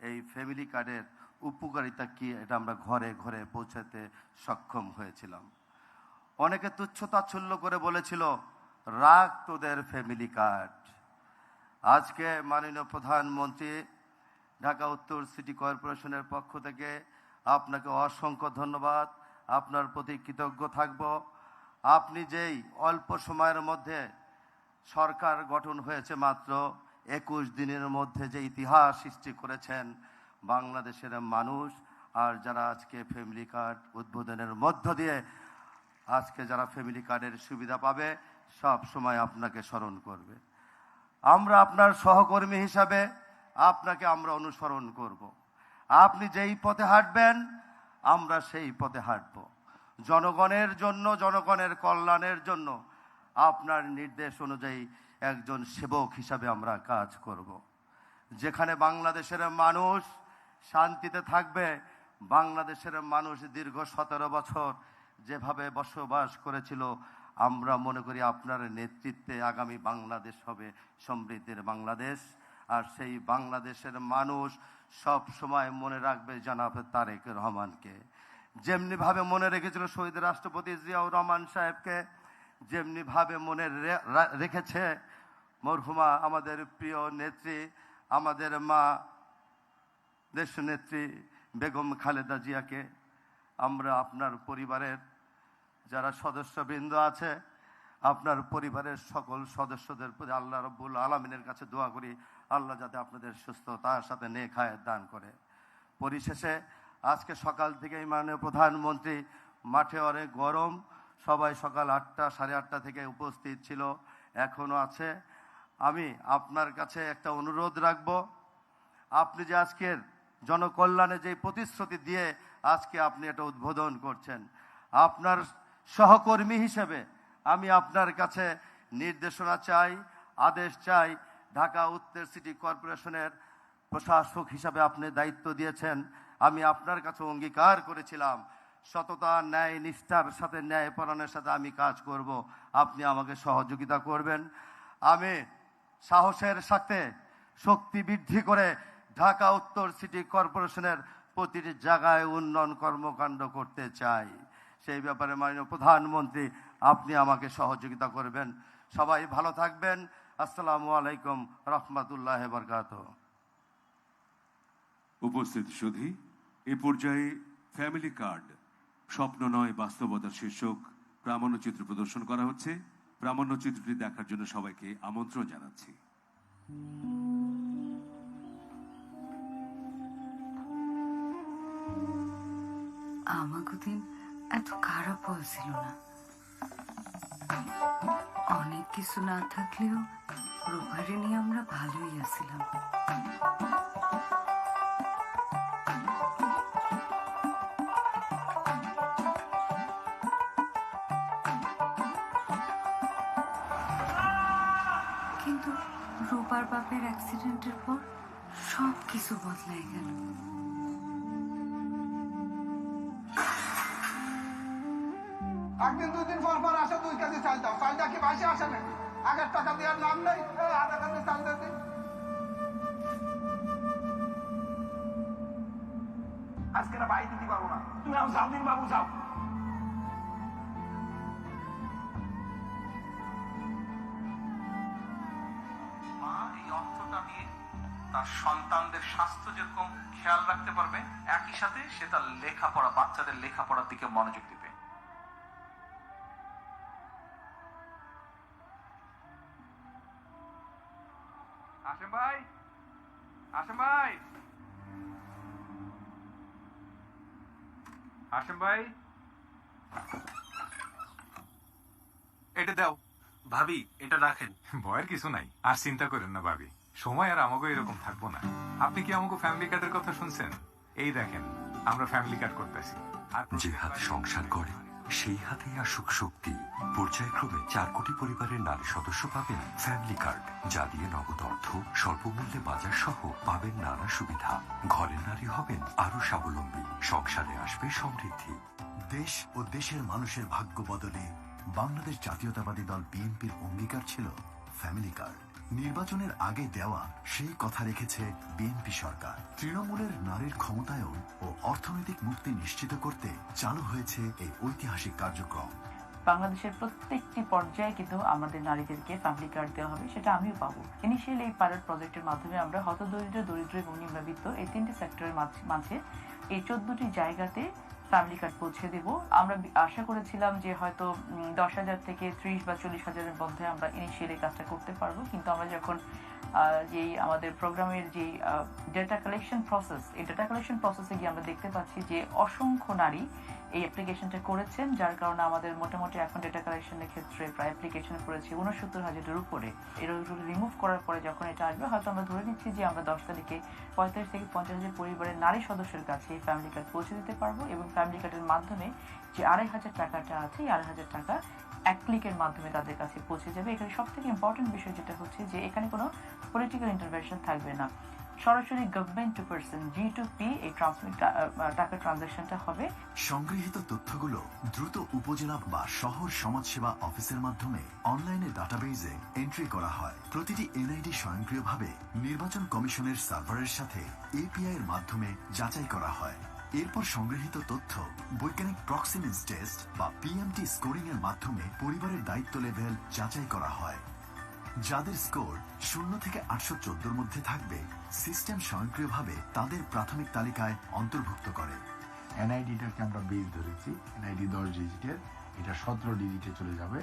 I: এই ফ্যামিলি কার্ডের উপকারিতা কি এটা আমরা ঘরে ঘরে পৌঁছাতে সক্ষম হয়েছিলাম। অনেকে তুচ্ছ তাচ্ছল্য করে বলেছিল, রাখ তোদের ফ্যামিলি কার্ড। আজকে মাননীয় প্রধানমন্ত্রী ঢাকা উত্তর সিটি কর্পোরেশনের পক্ষ থেকে আপনাকে অসংখ্য ধন্যবাদ, আপনার প্রতি কৃতজ্ঞ থাকব। আপনি যেই অল্প সময়ের মধ্যে সরকার গঠন হয়েছে মাত্র 21 দিনের মধ্যে যে ইতিহাস সৃষ্টি করেছেন বাংলাদেশের মানুষ, আর যারা আজকে ফ্যামিলি কার্ড উদ্বোধনের মধ্য দিয়ে আজকে যারা ফ্যামিলি কার্ডের সুবিধা পাবে সব সময় আপনাকে স্মরণ করবে। আমরা আপনার সহকর্মী হিসাবে আপনাকে আমরা অনুসরণ করব। আপনি যেই পথে হাঁটবেন আমরা সেই পথে হাঁটব। জনগণের জন্য, জনগণের কল্যাণের জন্য আপনার নির্দেশ অনুযায়ী একজন সেবক হিসাবে আমরা কাজ করব। যেখানে বাংলাদেশের মানুষ শান্তিতে থাকবে, বাংলাদেশের মানুষ দীর্ঘ 17 বছর যেভাবে বসবাস করেছিল, আমরা মনে করি আপনার নেতৃত্বে আগামী বাংলাদেশ হবে সমৃদ্ধির বাংলাদেশ। আর সেই বাংলাদেশের মানুষ সব সময় মনে রাখবে জনাব তারেক রহমানকে, যেমনিভাবে মনে রেখেছিল শহীদ রাষ্ট্রপতি জিয়াউর রহমান সাহেবকে, যেমনিভাবে মনে রেখেছে মরহুমা আমাদের প্রিয় নেত্রী, আমাদের মা দেশনেত্রী বেগম খালেদা জিয়াকে আমরা আপনার পরিবারের যারা সদস্যবৃন্দ আছে, আপনার পরিবারের সকল সদস্যদের প্রতি আল্লাহ রব্বুল আলমিনের কাছে দোয়া করি, আল্লাহ যাতে আপনাদের সুস্থতার সাথে নেক হায়াত দান করে। পরিশেষে আজকে সকাল থেকেই মাননীয় প্রধানমন্ত্রী, মাঠে অনেক গরম, সবাই সকাল 8টা 8:30 থেকে উপস্থিত ছিল, এখনও আছে। আমি আপনার কাছে একটা অনুরোধ রাখব, আপনি যে আজকের জনকল্যাণে যে প্রতিশ্রুতি দিয়ে আজকে আপনি এটা উদ্বোধন করছেন, আপনার সহকর্মী হিসেবে আমি আপনার কাছে নির্দেশনা চাই, আদেশ চাই। ঢাকা উত্তর সিটি কর্পোরেশনের প্রশাসক হিসাবে আপনি দায়িত্ব দিয়েছেন, আমি আপনার কাছে অঙ্গীকার করেছিলাম সততা, ন্যায় নিষ্ঠার সাথে, ন্যায়পরায়ণের সাথে আমি কাজ করব, আপনি আমাকে সহযোগিতা করবেন। আমি সাহসের সাথে শক্তি বৃদ্ধি করে ঢাকা উত্তর সিটি কর্পোরেশনের প্রতিটি জায়গায় উন্নয়ন কর্মকাণ্ড করতে চাই। সেই ব্যাপারে মাননীয় প্রধানমন্ত্রী আপনি আমাকে সহযোগিতা করবেন। সবাই ভালো থাকবেন। আসসালামু আলাইকুম রহমতুল্লাহ বারকাতুহু।
C: উপস্থিত সুধী, এ পর্যায়ে ফ্যামিলি কার্ড স্বপ্ন নয় বাস্তবতার শীর্ষক প্রামাণ্যচিত্র প্রদর্শন করা হচ্ছে। প্রামাণ্যচিত্রটি দেখার জন্য সবাইকে আমন্ত্রণ জানাচ্ছি।
J: আমাকে দিন এত খারাপ হয়েছিল না, অনেক কিছু না থাকলেও রূপারে নিয়ে আমরা ভালোই আছিলাম। কিন্তু রূপার বাপের অ্যাক্সিডেন্টের পর সব কিছু বদলাই গেল।
K: একদিন 2 দিন পর পর আসে 2 কেজি চাল দাও, চালটা কি বাসে আসে না? আগের টাকা দেওয়ার নাম নেই, আধা কেজি চাল দিতে। আজকে না বাড়ি দিতে পারবো না, তুমি যাও দিন বাবু যাও।
L: মা এই অর্থটা নিয়ে তার সন্তানদের স্বাস্থ্য যেরকম খেয়াল রাখতে পারবে, একই সাথে সে তার লেখাপড়া, বাচ্চাদের লেখাপড়ার দিকে মনোযোগ দিবে।
K: আসেন ভাই, আসেন ভাই, আসেন ভাই।
L: এটা দাও ভাবি, এটা রাখেন।
M: ভয়ের কিছু নাই, আর চিন্তা করেন না ভাবি, সময় আর আমাকে এরকম থাকবো না। আপনি কি আমাকে ফ্যামিলি কার্ডের কথা শুনছেন? এই দেখেন, আমরা ফ্যামিলি কার্ড করতেছি।
N: যে হাত সংসার করে সেই হাতেই আসুক শক্তি। পর্যায়ক্রমে 4 কোটি পরিবারের নারী সদস্য পাবেন ফ্যামিলি কার্ড, যা দিয়ে নগদ অর্থ, স্বল্পমূল্যে বাজার সহ পাবেন নানা সুবিধা। ঘরের নারী হবেন আরো স্বাবলম্বী, সংসারে আসবে সমৃদ্ধি।
O: দেশ ও দেশের মানুষের ভাগ্য বদলে বাংলাদেশ জাতীয়তাবাদী দল বিএনপির অঙ্গীকার ছিল ফ্যামিলি কার্ড। নির্বাচনের আগে দেওয়া সেই কথা রেখেছে বিএনপি সরকার। তৃণমূলের নারীর ক্ষমতায়ন ও অর্থনৈতিক মুক্তি নিশ্চিত করতে চালু হয়েছে এই ঐতিহাসিক কার্যক্রম।
P: বাংলাদেশের প্রত্যেকটি পর্যায়ে কিন্তু আমাদের নারীদেরকে ফ্যামিলি কার্ড দেওয়া হবে, সেটা আমিও পাবো। ইনিশিয়ালি এই পাইলট প্রজেক্টের মাধ্যমে আমরা হতদরিদ্র, দরিদ্র এবং নিম্নবিত্ত এই 3টি সেক্টরের মাঝে এই 14টি জায়গাতে ফ্যামিলি কার্ড পৌঁছে দেব। আমরা আশা করেছিলাম যে হয়তো 10,000 থেকে 30 বা 40,000-এর মধ্যে আমরা ইনিশিয়ালি কাজটা করতে পারবো, কিন্তু আমরা যখন যেই আমাদের প্রোগ্রামের যে ডেটা কালেকশন প্রসেস, এই ডেটা কালেকশন প্রসেসে গিয়ে আমরা দেখতে পাচ্ছি যে অসংখ্য নারী এই অ্যাপ্লিকেশনটা করেছেন, যার কারণে আমাদের মোটামুটি এখন ডেটা কালেকশনের ক্ষেত্রে প্রায় অ্যাপ্লিকেশন করেছে 69,000-এর উপরে। এগুলো রিমুভ করার পরে যখন এটা আসবে, হয়তো আমরা ধরে নিচ্ছি যে আমরা 10 তারিখে 45 থেকে 50,000 পরিবারের নারী সদস্যের কাছে এই ফ্যামিলি কার্ড পৌঁছে দিতে পারবো, এবং ফ্যামিলি কার্ডের মাধ্যমে যে 2,500 টাকাটা আছে, এই 2,500 টাকা এক ক্লিকের মাধ্যমে তাদের কাছে পৌঁছে যাবে। এখানে সব থেকে ইম্পর্টেন্ট বিষয় যেটা হচ্ছে যে এখানে কোনো পলিটিক্যাল ইন্টারভেনশন থাকবে না, সরাসরি গভর্নমেন্ট টু পারসন, G2P এই টাকা ট্রানজাকশনটা হবে।
O: সংগৃহীত তথ্যগুলো দ্রুত উপজেলা বা শহর সমাজসেবা অফিসের মাধ্যমে অনলাইনে ডাটাবেজে এন্ট্রি করা হয়। প্রতিটি এনআইডি স্বয়ংক্রিয়ভাবে নির্বাচন কমিশনের সার্ভারের সাথে API এর মাধ্যমে যাচাই করা হয়। এরপর সংগৃহীত তথ্য বৈজ্ঞানিক প্রক্সিমিন্স টেস্ট বা PMT স্কোরিং এর মাধ্যমে পরিবারের দায়িত্ব লেভেল যাচাই করা হয়। যাদের স্কোর 0 থেকে 814 মধ্যে থাকবে সিস্টেম স্বয়ংক্রিয়ভাবে তাদের প্রাথমিক তালিকায় অন্তর্ভুক্ত করে।
Q: এনআইডিটাকে আমরা বেস ধরেছি, এনআইডি 10 ডিজিটের, এটা 17 ডিজিটে চলে যাবে,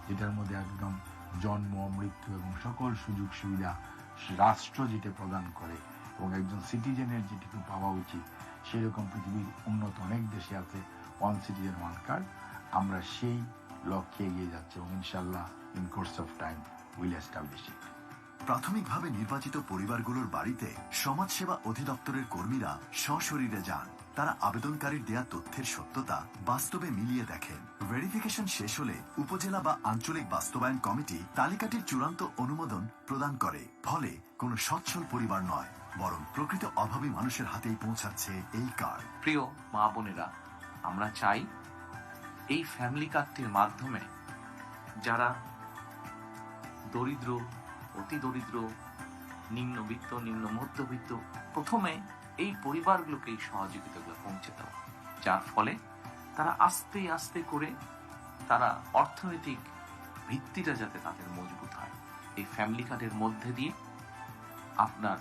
Q: যেটার মধ্যে একদম জন্ম, মৃত্যু এবং সকল সুযোগ সুবিধা রাষ্ট্র যেটা প্রদান করে এবং একজন সিটিজেনের যেটুকু পাওয়া উচিত সেরকম পৃথিবীর উন্নত অনেক দেশে আছে ওয়ান সিটিজেন ওয়ান কার্ড। আমরা সেই লক্ষ্যে এগিয়ে যাচ্ছি এবং ইনশাল্লাহ in course of time will establish it.
O: প্রাথমিকভাবে নির্বাচিত পরিবারগুলোর বাড়িতে সমাজসেবা অধিদপ্তরের কর্মীরা সশরীরে যান। তারা আবেদনকারীর দেয়া তথ্যের সত্যতা বাস্তবে মিলিয়ে দেখেন। ভেরিফিকেশন শেষ হলে উপজেলা বা আঞ্চলিক বাস্তবায়ন কমিটি তালিকাটির চূড়ান্ত অনুমোদন প্রদান করে। ফলে কোনো সচ্ছল পরিবার নয়, বরং প্রকৃত অভাবী মানুষের হাতেই পৌঁছাচ্ছে এই কার্ড।
L: প্রিয় মা বোনেরা, আমরা চাই এই ফ্যামিলি কার্ডটির মাধ্যমে যারা দরিদ্র, অতি দরিদ্র, নিম্নবিত্ত, নিম্ন মধ্যবিত্ত, প্রথমে এই পরিবারগুলোকে এই সহযোগিতাগুলো পৌঁছে দেওয়া, যার ফলে তারা আস্তে আস্তে করে তারা অর্থনৈতিক ভিত্তিটা যাতে তাদের মজবুত হয়। এই ফ্যামিলি কার্ডের মধ্যে দিয়ে আপনার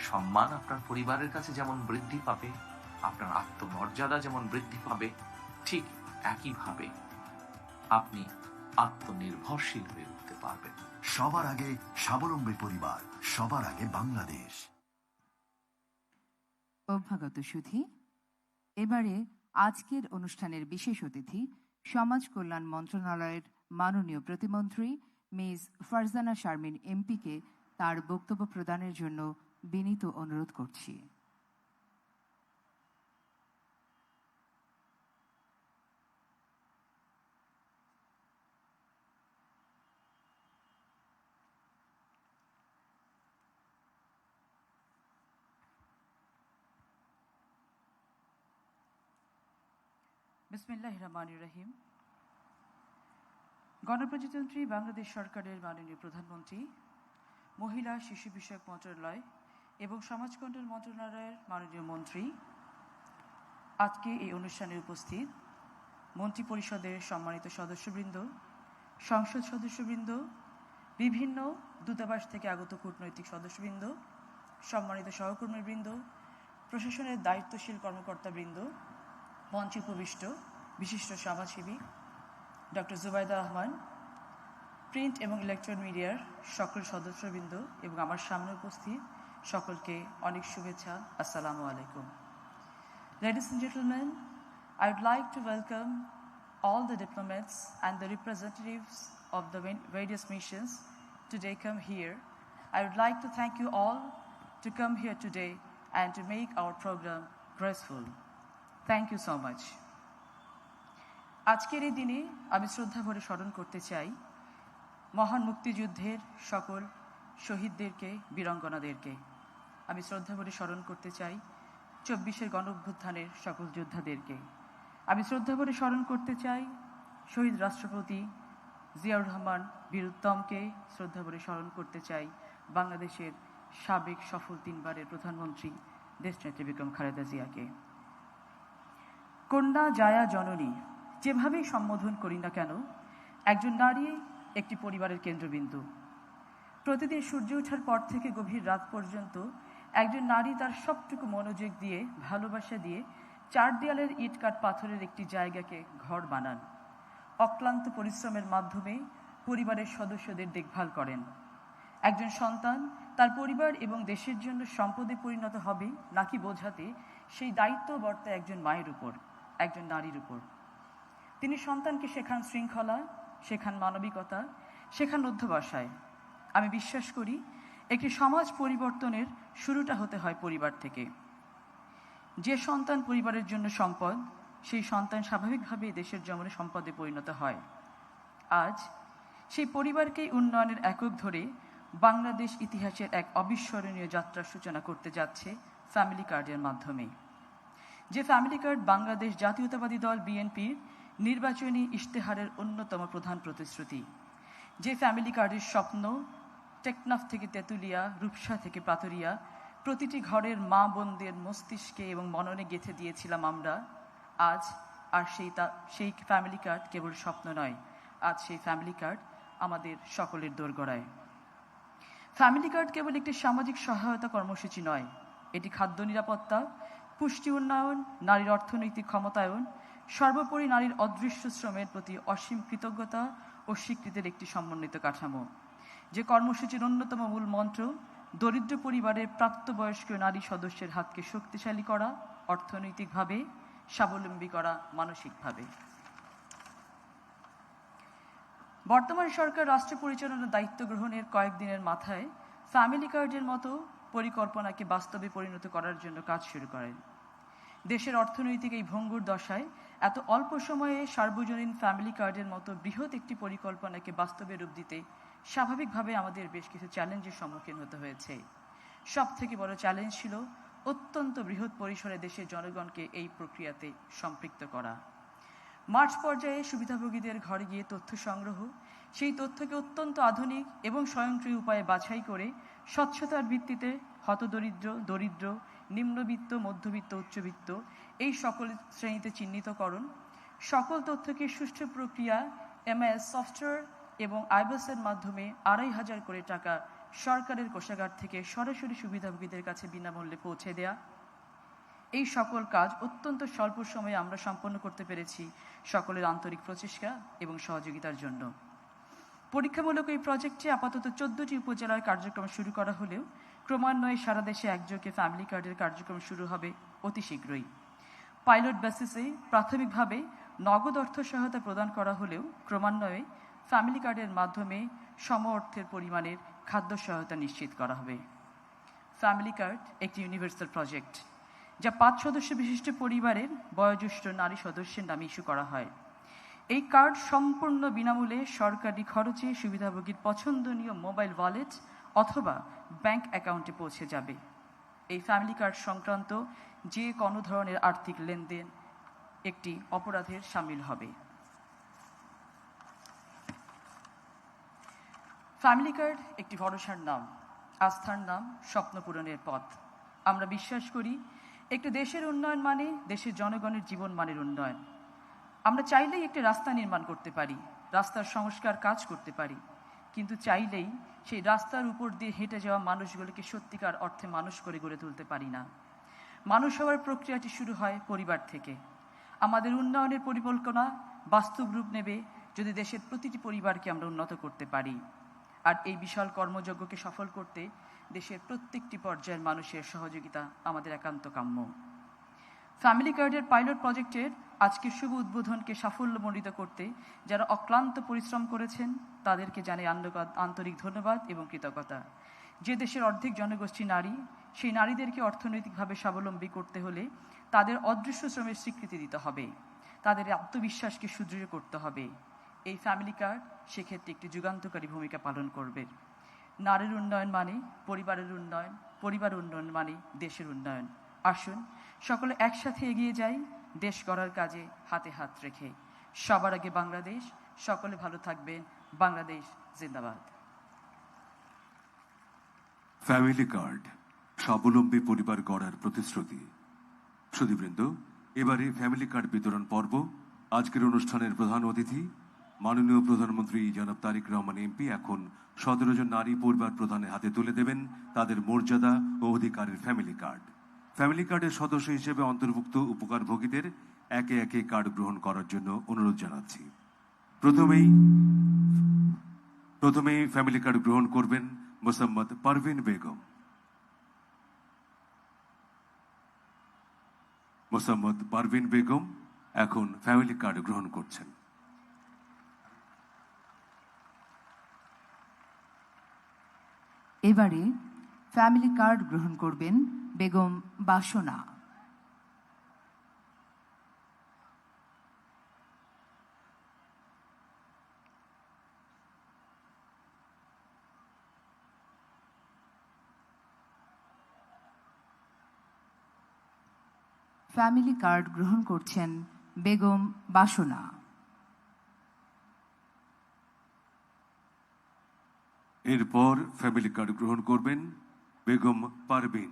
L: সম্মান আপনার পরিবারের কাছে যেমন বৃদ্ধি পাবে, আপনার আত্মমর্যাদা যেমন বৃদ্ধি পাবে, ঠিক একইভাবে আপনি আত্মনির্ভরশীল হয়ে উঠতে পারবেন।
O: সবার আগে স্বাবলম্বী পরিবার, সবার আগে বাংলাদেশ।
A: অভ্যাগত সুধী, এবারে আজকের অনুষ্ঠানের বিশেষ অতিথি সমাজ কল্যাণ মন্ত্রণালয়ের মাননীয় প্রতিমন্ত্রী মিস ফারজানা শারমিন এমপিকে তার বক্তব্য প্রদানের জন্য বিনীত অনুরোধ করছি।
R: বিসমিল্লাহির রহমানির রহিম। গণপ্রজাতন্ত্রী বাংলাদেশ সরকারের মাননীয় প্রধানমন্ত্রী, মহিলা শিশু বিষয়ক মন্ত্রণালয় এবং সমাজ কল্যাণ মন্ত্রণালয়ের মাননীয় মন্ত্রী, আজকে এই অনুষ্ঠানে উপস্থিত মন্ত্রী পরিষদের সম্মানিত সদস্যবৃন্দ, সংসদ সদস্যবৃন্দ, বিভিন্ন দূতাবাস থেকে আগত কূটনৈতিক সদস্যবৃন্দ, সম্মানিত সহকর্মীবৃন্দ, প্রশাসনের দায়িত্বশীল কর্মকর্তাবৃন্দ, মঞ্চে উপবিষ্ট বিশিষ্ট সমাজসেবী ডক্টর জুবাইদা রহমান, প্রিন্ট এবং ইলেকট্রনিক মিডিয়ার সকল সদস্যবৃন্দ এবং আমার সামনে উপস্থিত সকলকে অনেক শুভেচ্ছা। আসসালামু আলাইকুম। Ladies and gentlemen, I would like to welcome all the diplomats and the representatives of the various missions today come here. I would like to thank you all to come here today and to make our program graceful. Thank you so much. আজকের এই দিনে আমি শ্রদ্ধা ভরে স্মরণ করতে চাই মহান মুক্তিযুদ্ধের সকল শহীদদেরকে, বীরাঙ্গনাদেরকে। আমি শ্রদ্ধা ভরে স্মরণ করতে চাই 24-এর গণঅভ্যুত্থানের সকল যোদ্ধাদেরকে। আমি শ্রদ্ধা ভরে স্মরণ করতে চাই শহীদ রাষ্ট্রপতি জিয়াউর রহমান বীর উত্তমকে। শ্রদ্ধা ভরে স্মরণ করতে চাই বাংলাদেশের সাবেক সফল 3 বারের প্রধানমন্ত্রী দেশনেত্রী বেগম খালেদা জিয়াকে। কন্যা জায়া জননী যেভাবেই সম্বোধন করি না কেন, একজন নারী একটি পরিবারের কেন্দ্রবিন্দু। প্রতিদিন সূর্য ওঠার পর থেকে গভীর রাত পর্যন্ত একজন নারী তার সবটুকু মনোযোগ দিয়ে, ভালোবাসা দিয়ে 4 দেয়ালের ইট কাঠ পাথরের একটি জায়গাকে ঘর বানান। অক্লান্ত পরিশ্রমের মাধ্যমে পরিবারের সদস্যদের দেখভাল করেন। একজন সন্তান তার পরিবার এবং দেশের জন্য সম্পদে পরিণত হবে নাকি বোঝাতে, সেই দায়িত্ব বর্তায় একজন মায়ের উপর, একজন নারীর উপর। তিনি সন্তানকে শেখান শৃঙ্খলা, শেখান মানবিকতা, শেখান অধ্যবসায়। আমি বিশ্বাস করি একটি সমাজ পরিবর্তনের শুরুটা হতে হয় পরিবার থেকে। যে সন্তান পরিবারের জন্য সম্পদ, সেই সন্তান স্বাভাবিকভাবেই দেশের জন্য সম্পদে পরিণত হয়। আজ সেই পরিবারকেই উন্নয়নের একক ধরে বাংলাদেশ ইতিহাসের এক অবিস্মরণীয় যাত্রার সূচনা করতে যাচ্ছে ফ্যামিলি কার্ডের মাধ্যমে। যে ফ্যামিলি কার্ড বাংলাদেশ জাতীয়তাবাদী দল বিএনপির নির্বাচনী ইশতেহারের অন্যতম প্রধান প্রতিশ্রুতি। যে ফ্যামিলি কার্ডের স্বপ্ন টেকনাফ থেকে তেঁতুলিয়া, রূপসা থেকে পাতুরিয়া, প্রতিটি ঘরের মা বোনদের মস্তিষ্কে এবং মননে গেঁথে দিয়েছিলাম আমরা। আজ আর সেই ফ্যামিলি কার্ড কেবল স্বপ্ন নয়, আজ সেই ফ্যামিলি কার্ড আমাদের সকলের দোরগোড়ায়। ফ্যামিলি কার্ড কেবল একটি সামাজিক সহায়তা কর্মসূচি নয়, এটি খাদ্য নিরাপত্তা, পুষ্টি উন্নয়ন, নারীর অর্থনৈতিক ক্ষমতায়ন, সর্বোপরি নারীর অদৃশ্য শ্রমের প্রতি অসীম কৃতজ্ঞতা ও স্বীকৃতির একটি সমন্বিত কাঠামো। যে কর্মসূচির অন্যতম মূল মন্ত্র দরিদ্র পরিবারের প্রাপ্তবয়স্ক নারী সদস্যের হাতকে শক্তিশালী করা, অর্থনৈতিকভাবে স্বাবলম্বী করা, মানসিকভাবে। বর্তমান সরকার রাষ্ট্র পরিচালনার দায়িত্ব গ্রহণের কয়েকদিনের মাথায় ফ্যামিলি কার্ডের মতো পরিকল্পনাকে বাস্তবে পরিণত করার জন্য কাজ শুরু করেন। দেশের অর্থনৈতিক এই ভঙ্গুর দশায় এত অল্প সময়ে সার্বজনীন ফ্যামিলি কার্ডের মতো বৃহৎ একটি পরিকল্পনাকে বাস্তবে রূপ দিতে স্বাভাবিকভাবে আমাদের বেশ কিছু চ্যালেঞ্জের সম্মুখীন হতে হয়েছে। সবথেকে বড় চ্যালেঞ্জ ছিল অত্যন্ত বৃহৎ পরিসরে দেশের জনগণকে এই প্রক্রিয়াতে সম্পৃক্ত করা। মাঠ পর্যায়ে সুবিধাভোগীদের ঘরে গিয়ে তথ্য সংগ্রহ, সেই তথ্যকে অত্যন্ত আধুনিক এবং স্বয়ংক্রিয় উপায়ে বাছাই করে স্বচ্ছতার ভিত্তিতে হতদরিদ্র, দরিদ্র, নিম্নবিত্ত, মধ্যবিত্ত, উচ্চবিত্ত এই সকল শ্রেণীতে চিহ্নিতকরণ, সকল তথ্যকে সুষ্ঠু প্রক্রিয়া এমএস সফটওয়্যার এবং আইবাসের মাধ্যমে ২৫০০ করে টাকা সরকারের কোষাগার থেকে সরাসরি সুবিধাভোগীদের কাছে বিনামূল্যে পৌঁছে দেয়া, এই সকল কাজ অত্যন্ত স্বল্প সময়ে আমরা সম্পন্ন করতে পেরেছি সকলের আন্তরিক প্রচেষ্টা এবং সহযোগিতার জন্য। পরীক্ষামূলক এই প্রজেক্টে আপাতত ১৪টি উপজেলার কার্যক্রম শুরু করা হলেও ক্রমান্বয়ে সারা দেশে একযোগে ফ্যামিলি কার্ডের কার্যক্রম শুরু হবে অতি শীঘ্রই। পাইলট বেসিসে প্রাথমিকভাবে নগদ অর্থ সহায়তা প্রদান করা হলেও ক্রমান্বয়ে ফ্যামিলি কার্ডের মাধ্যমে সম অর্থের পরিমাণের খাদ্য সহায়তা নিশ্চিত করা হবে। ফ্যামিলি কার্ড একটি ইউনিভার্সাল প্রজেক্ট যা ৫ সদস্য বিশিষ্ট পরিবারের বয়োজ্যেষ্ঠ নারী সদস্যের নামে ইস্যু করা হয়। এই কার্ড সম্পূর্ণ বিনামূল্যে সরকারি খরচে সুবিধাভোগীর পছন্দনীয় মোবাইল ওয়ালেট অথবা ব্যাংক অ্যাকাউন্টে পৌঁছে যাবে। এই ফ্যামিলি কার্ড সংক্রান্ত যে কোনো ধরনের আর্থিক লেনদেন একটি অপরাধের শামিল হবে। ফ্যামিলি কার্ড একটি ভরসার নাম, আস্থার নাম, স্বপ্ন পূরণের পথ। আমরা বিশ্বাস করি একটি দেশের উন্নয়ন মানে দেশের জনগণের জীবন মানের উন্নয়ন। আমরা চাইলেই একটি রাস্তা নির্মাণ করতে পারি, রাস্তার সংস্কার কাজ করতে পারি, কিন্তু চাইলেই সেই রাস্তার উপর দিয়ে হেঁটে যাওয়া মানুষগুলোকে সত্যিকার অর্থে মানুষ করে গড়ে তুলতে পারি না। মানুষ হওয়ার প্রক্রিয়াটি শুরু হয় পরিবার থেকে। আমাদের উন্নয়নের পরিকল্পনা বাস্তব রূপ নেবে যদি দেশের প্রতিটি পরিবারকে আমরা উন্নত করতে পারি। আর এই বিশাল কর্মযজ্ঞকে সফল করতে দেশের প্রত্যেকটি পর্যায়ের মানুষের সহযোগিতা আমাদের একান্ত কাম্য। ফ্যামিলি কার্ডের পাইলট প্রজেক্টের আজকের শুভ উদ্বোধনকে সাফল্যমণ্ডিত করতে যারা অক্লান্ত পরিশ্রম করেছেন তাদেরকে জানাই আন্তরিক ধন্যবাদ এবং কৃতজ্ঞতা। যে দেশের অর্ধেক জনগোষ্ঠী নারী, সেই নারীদেরকে অর্থনৈতিকভাবে স্বাবলম্বী করতে হলে তাদের অদৃশ্য শ্রমের স্বীকৃতি দিতে হবে, তাদের আত্মবিশ্বাসকে সুদৃঢ় করতে হবে। এই ফ্যামিলি কার্ড সেক্ষেত্রে একটি যুগান্তকারী ভূমিকা পালন করবে। নারীর উন্নয়ন মানে পরিবারের উন্নয়ন, পরিবার উন্নয়ন মানে দেশের উন্নয়ন। আসুন সকলে একসাথে এগিয়ে যাই দেশ গড়ার কাজে হাতে হাত রেখে। সবার আগে বাংলাদেশ। সকলে ভালো থাকবেন। বাংলাদেশ জিন্দাবাদ।
C: ফ্যামিলি কার্ড স্বাবলম্বী পরিবার গড়ার প্রতিশ্রুতি। সুধীবৃন্দ, এবারে ফ্যামিলি কার্ড বিতরণ পর্ব। আজকের অনুষ্ঠানের প্রধান অতিথি মাননীয় প্রধানমন্ত্রী জনাব তারেক রহমান এমপি এখন ১৭ জন নারী পরিবার প্রধানের হাতে তুলে দেবেন তাদের মর্যাদা ও অধিকারের ফ্যামিলি কার্ড। ফ্যামিলি কার্ডের সদস্য হিসেবে অন্তর্ভুক্ত উপকারভোগীদের একে একে কার্ড গ্রহণ করার জন্য অনুরোধ জানাচ্ছি। প্রথমেই ফ্যামিলি কার্ড গ্রহণ করবেন মোসাম্মদ পারভিন বেগম। মোসাম্মদ পারভিন বেগম এখন ফ্যামিলি কার্ড গ্রহণ করছেন।
A: এবারে ফ্যামিলি কার্ড গ্রহণ করবেন বেগম বাসনা। ফ্যামিলি কার্ড গ্রহণ করছেন বেগম বাসনা।
C: এরপর ফ্যামিলি কার্ড গ্রহণ করবেন বেগম পারভিন।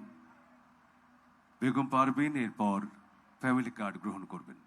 C: বেগম পারভিন এরপর ফ্যামিলি কার্ড গ্রহণ করবেন।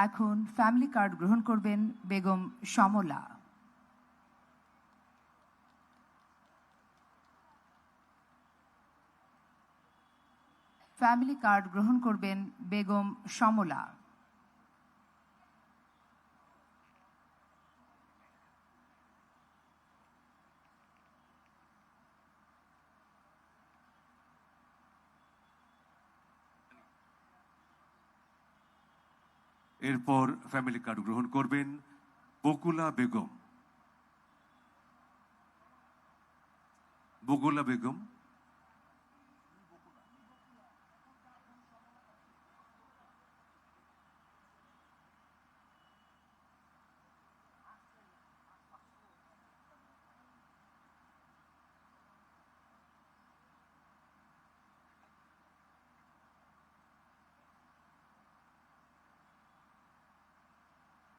A: এখন ফ্যামিলি কার্ড গ্রহণ করবেন বেগম সমলা। ফ্যামিলি কার্ড গ্রহণ করবেন বেগম সমলা।
C: এরপর ফ্যামিলি কার্ড গ্রহণ করবেন বকুলা বেগম। বকুলা বেগম,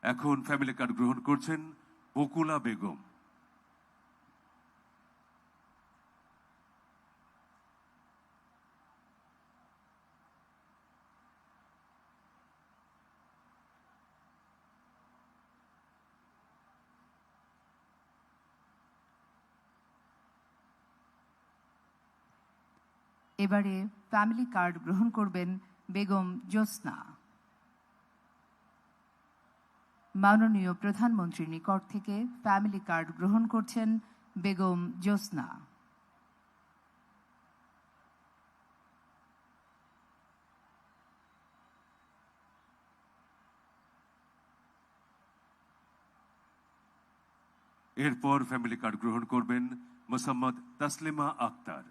C: এখন ফ্যামিলি কার্ড গ্রহণ করছেন বকুলা বেগম।
A: এবারে ফ্যামিলি কার্ড গ্রহণ করবেন বেগম জ্যোৎস্না। মাননীয় প্রধানমন্ত্রীর নিকট থেকে ফ্যামিলি কার্ড গ্রহণ করছেন বেগম জ্যোৎস্না।
C: এরপর ফ্যামিলি কার্ড গ্রহণ করবেন মোসাম্মদ তাসলিমা আক্তার।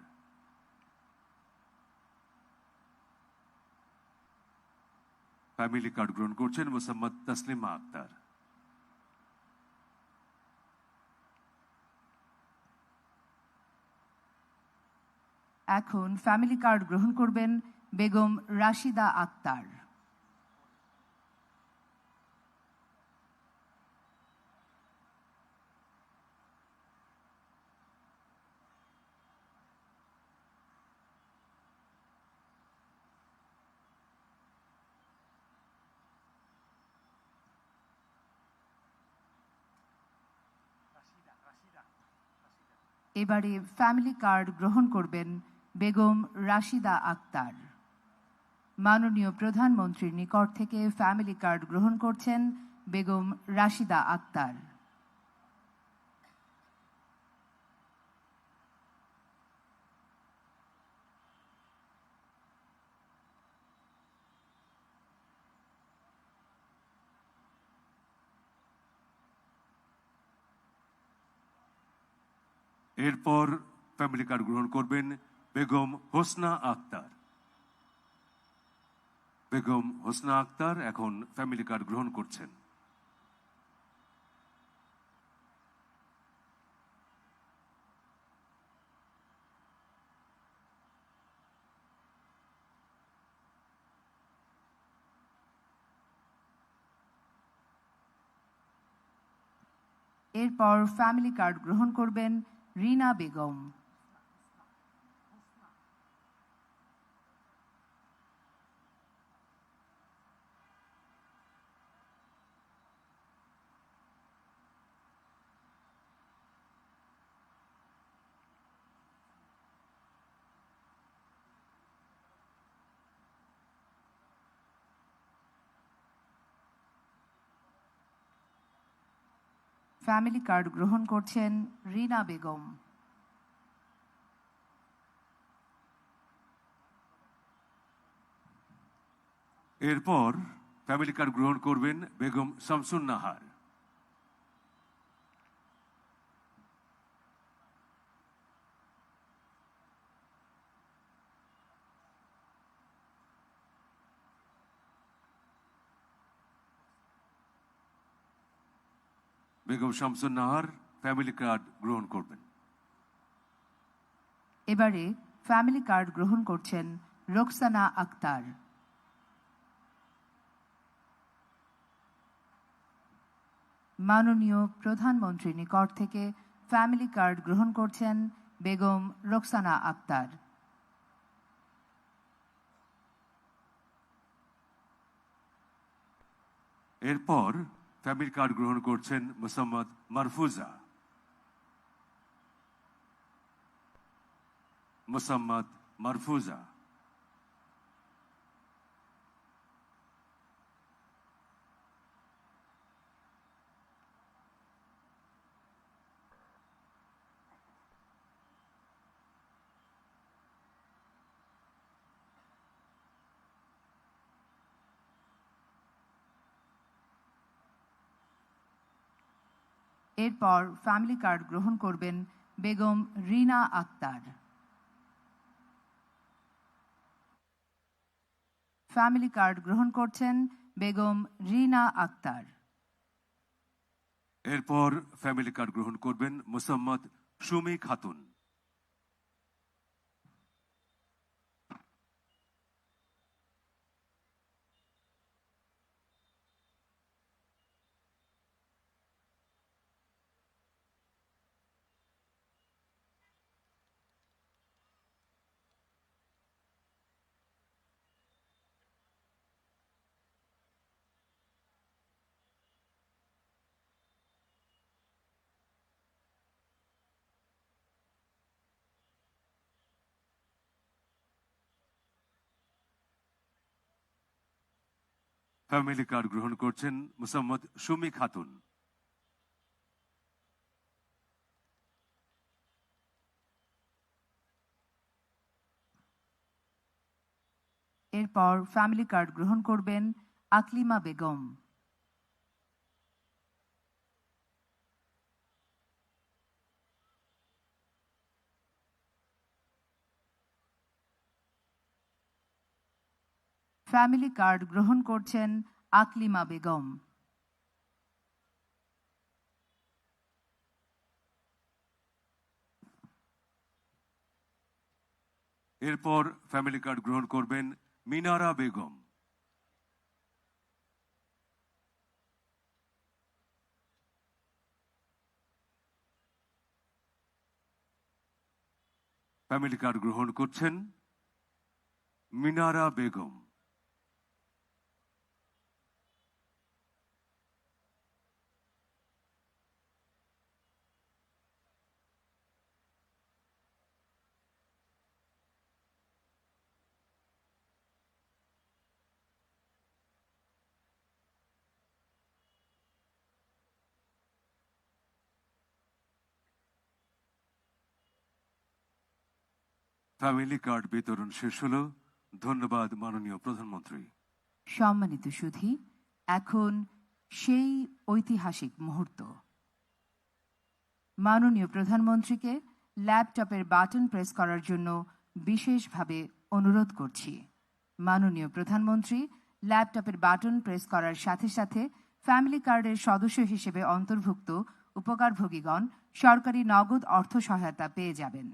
C: ফ্যামিলি কার্ড গ্রহণ করছেন মোসাম্মদ তাসলিমা আক্তার।
A: এখন ফ্যামিলি কার্ড গ্রহণ করবেন বেগম রাশিদা আক্তার। এবারে ফ্যামিলি কার্ড গ্রহণ করবেন বেগম রাশিদা আক্তার। মাননীয় প্রধানমন্ত্রীর নিকট থেকে ফ্যামিলি কার্ড গ্রহণ করছেন বেগম রাশিদা আক্তার।
C: এরপর ফ্যামিলি কার্ড গ্রহণ করবেন বেগম হোসনা আক্তার। বেগম হোসনা আক্তার এখন ফ্যামিলি কার্ড গ্রহণ করছেন।
A: এরপর ফ্যামিলি কার্ড গ্রহণ করবেন রিনা বেগম। ফ্যামিলি কার্ড গ্রহণ করছেন রিনা বেগম।
C: এরপর ফ্যামিলি কার্ড গ্রহণ করবেন বেগম শামসুন নাহার। বেগম শামসুন নাহার ফ্যামিলি কার্ড গ্রহণ করবেন।
A: এবারে ফ্যামিলি কার্ড গ্রহণ করছেন রোকসানা আক্তার। মাননীয় প্রধানমন্ত্রীর নিকট থেকে ফ্যামিলি কার্ড গ্রহণ করছেন বেগম রোকসানা আক্তার।
C: এরপর ফ্যামিলি কার্ড গ্রহণ করছেন মোসাম্মদ মারফুজা। মোসাম্মদ মারফুজা।
A: এরপর ফ্যামিলি কার্ড গ্রহণ করবেন বেগম রিনা আক্তার। ফ্যামিলি কার্ড গ্রহণ করছেন বেগম রিনা আক্তার।
C: এরপর ফ্যামিলি কার্ড গ্রহণ করবেন মোসাম্মদ সুমি খাতুন। ফ্যামিলি কার্ড গ্রহণ করছেন মোসাম্মদ সুমি খাতুন।
A: এরপর ফ্যামিলি কার্ড গ্রহণ করবেন আকলিমা বেগম। ফ্যামিলি কার্ড গ্রহণ করছেন আকলিমা বেগম।
C: এরপর ফ্যামিলি কার্ড গ্রহণ করবেন মিনারা বেগম। ফ্যামিলি কার্ড গ্রহণ করছেন মিনারা বেগম। ফ্যামিলি কার্ড বিতরণ শেষ হলো। ধন্যবাদ মাননীয় প্রধানমন্ত্রী।
A: সম্মানিত সুধী, এখন সেই ঐতিহাসিক মুহূর্ত। মাননীয় প্রধানমন্ত্রীকে ল্যাপটপের বাটন প্রেস করার জন্য বিশেষভাবে অনুরোধ করছি। মাননীয় প্রধানমন্ত্রী ল্যাপটপের বাটন প্রেস করার সাথে সাথে ফ্যামিলি কার্ডের সদস্য হিসেবে অন্তর্ভুক্ত উপকারভোগীগণ সরকারি নগদ অর্থ সহায়তা পেয়ে যাবেন।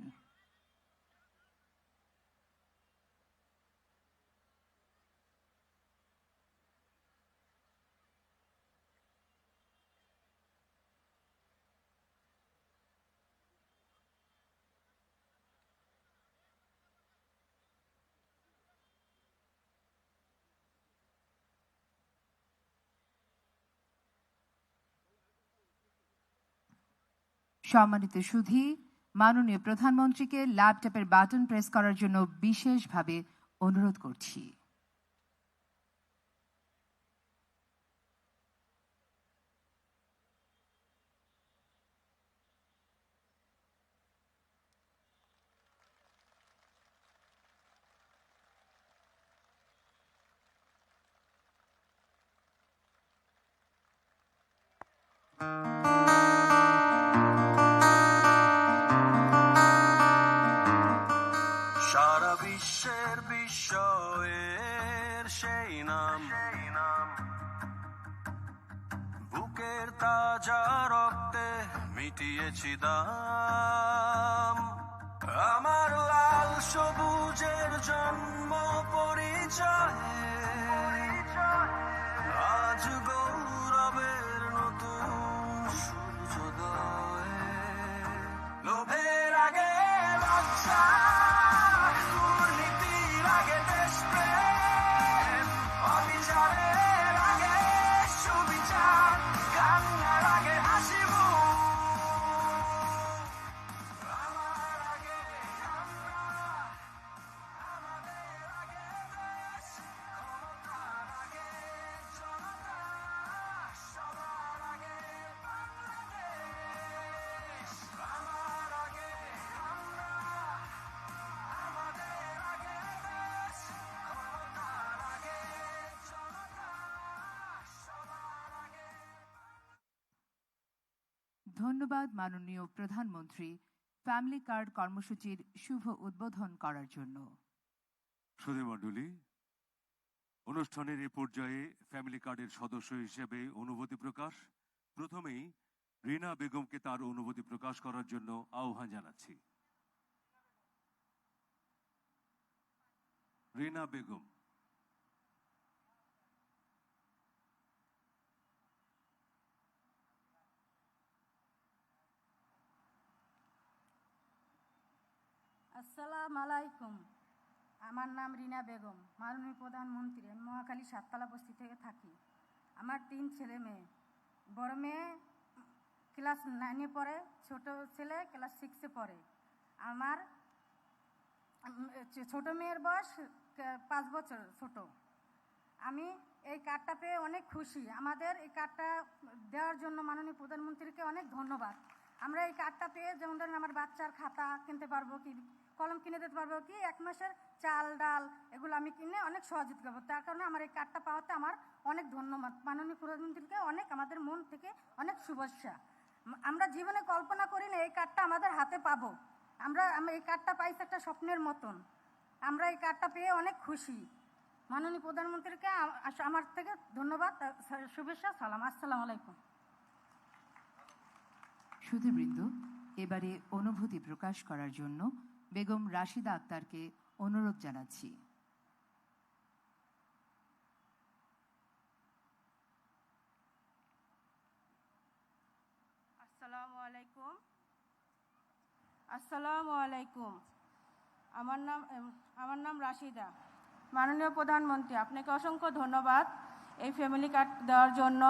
A: সম্মানিত সুধী, মাননীয় প্রধানমন্ত্রীকে ল্যাপটপের বাটন প্রেস করার জন্য বিশেষভাবে অনুরোধ করছি।
S: সারা বিশ্বের বিস্ময়ের সেই নাম, বুকের তাজা রক্তে মিটিয়েছি দাম। আমার লাল সবুজের জন্ম পরিচয় আজ গৌরবের নতুন সূর্যোদয়। লোভের আগে লজ্জা, দুর্নীতির আগে দেশপ্রেম, অবিচারের আগে
A: ধন্যবাদ মাননীয় প্রধানমন্ত্রী ফ্যামিলি কার্ড কর্মসূচির শুভ উদ্বোধন করার জন্য।
C: সুধীমণ্ডলী, অনুষ্ঠানের এ পর্যায়ে ফ্যামিলি কার্ডের সদস্য হিসেবে অনুভূতি প্রকাশ। প্রথমেই রিনা বেগমকে তার অনুভূতি প্রকাশ করার জন্য আহ্বান জানাচ্ছি। রিনা বেগম।
T: আসসালামু আলাইকুম। আমার নাম রিনা বেগম, মাননীয় প্রধানমন্ত্রী। আমি মহাখালী সাততলা বস্তি থেকে থাকি। আমার 3 ছেলে মেয়ে। বড় মেয়ে ক্লাস 9-এ পড়ে, ছোট ছেলে ক্লাস 6-এ পড়ে। আমার ছোট মেয়ের বয়স 5 বছর ছোট। আমি এই কার্ডটা পেয়ে অনেক খুশি। আমাদের এই কার্ডটা দেওয়ার জন্য মাননীয় প্রধানমন্ত্রীকে অনেক ধন্যবাদ। আমরা এই কার্ডটা পেয়ে যেমন ধরেন আমার বাচ্চার খাতা কিনতে পারবো, কি কলম কিনে দিতে পারবো, কি 1 মাসের চাল ডাল এগুলো আমি কিনে অনেক সহযোগিতা করবো। তার কারণে আমার এই কার্ডটা পাওয়াতে আমার অনেক ধন্যবাদ। মাননীয় প্রধানমন্ত্রীকে অনেক, আমাদের মন থেকে অনেক শুভেচ্ছা। আমরা জীবনে কল্পনা করি না এই কার্ডটা আমাদের হাতে পাবো। আমরা এই কার্ডটা পাইছি একটা স্বপ্নের মতন। আমরা এই কার্ডটা পেয়ে অনেক খুশি। মাননীয় প্রধানমন্ত্রীকে আমার থেকে ধন্যবাদ, শুভেচ্ছা, সালাম। আসসালামু আলাইকুম।
A: সুধীবৃন্দ, এবারে অনুভূতি প্রকাশ করার জন্য বেগম রাশিদা আক্তারকে অনুরোধ জানাচ্ছি।
E: আসসালামু আলাইকুম। আসসালামু আলাইকুম। আমার নাম রাশিদা। মাননীয় প্রধানমন্ত্রী, আপনাকে অসংখ্য ধন্যবাদ এই ফ্যামিলি কার্ড দেওয়ার জন্য।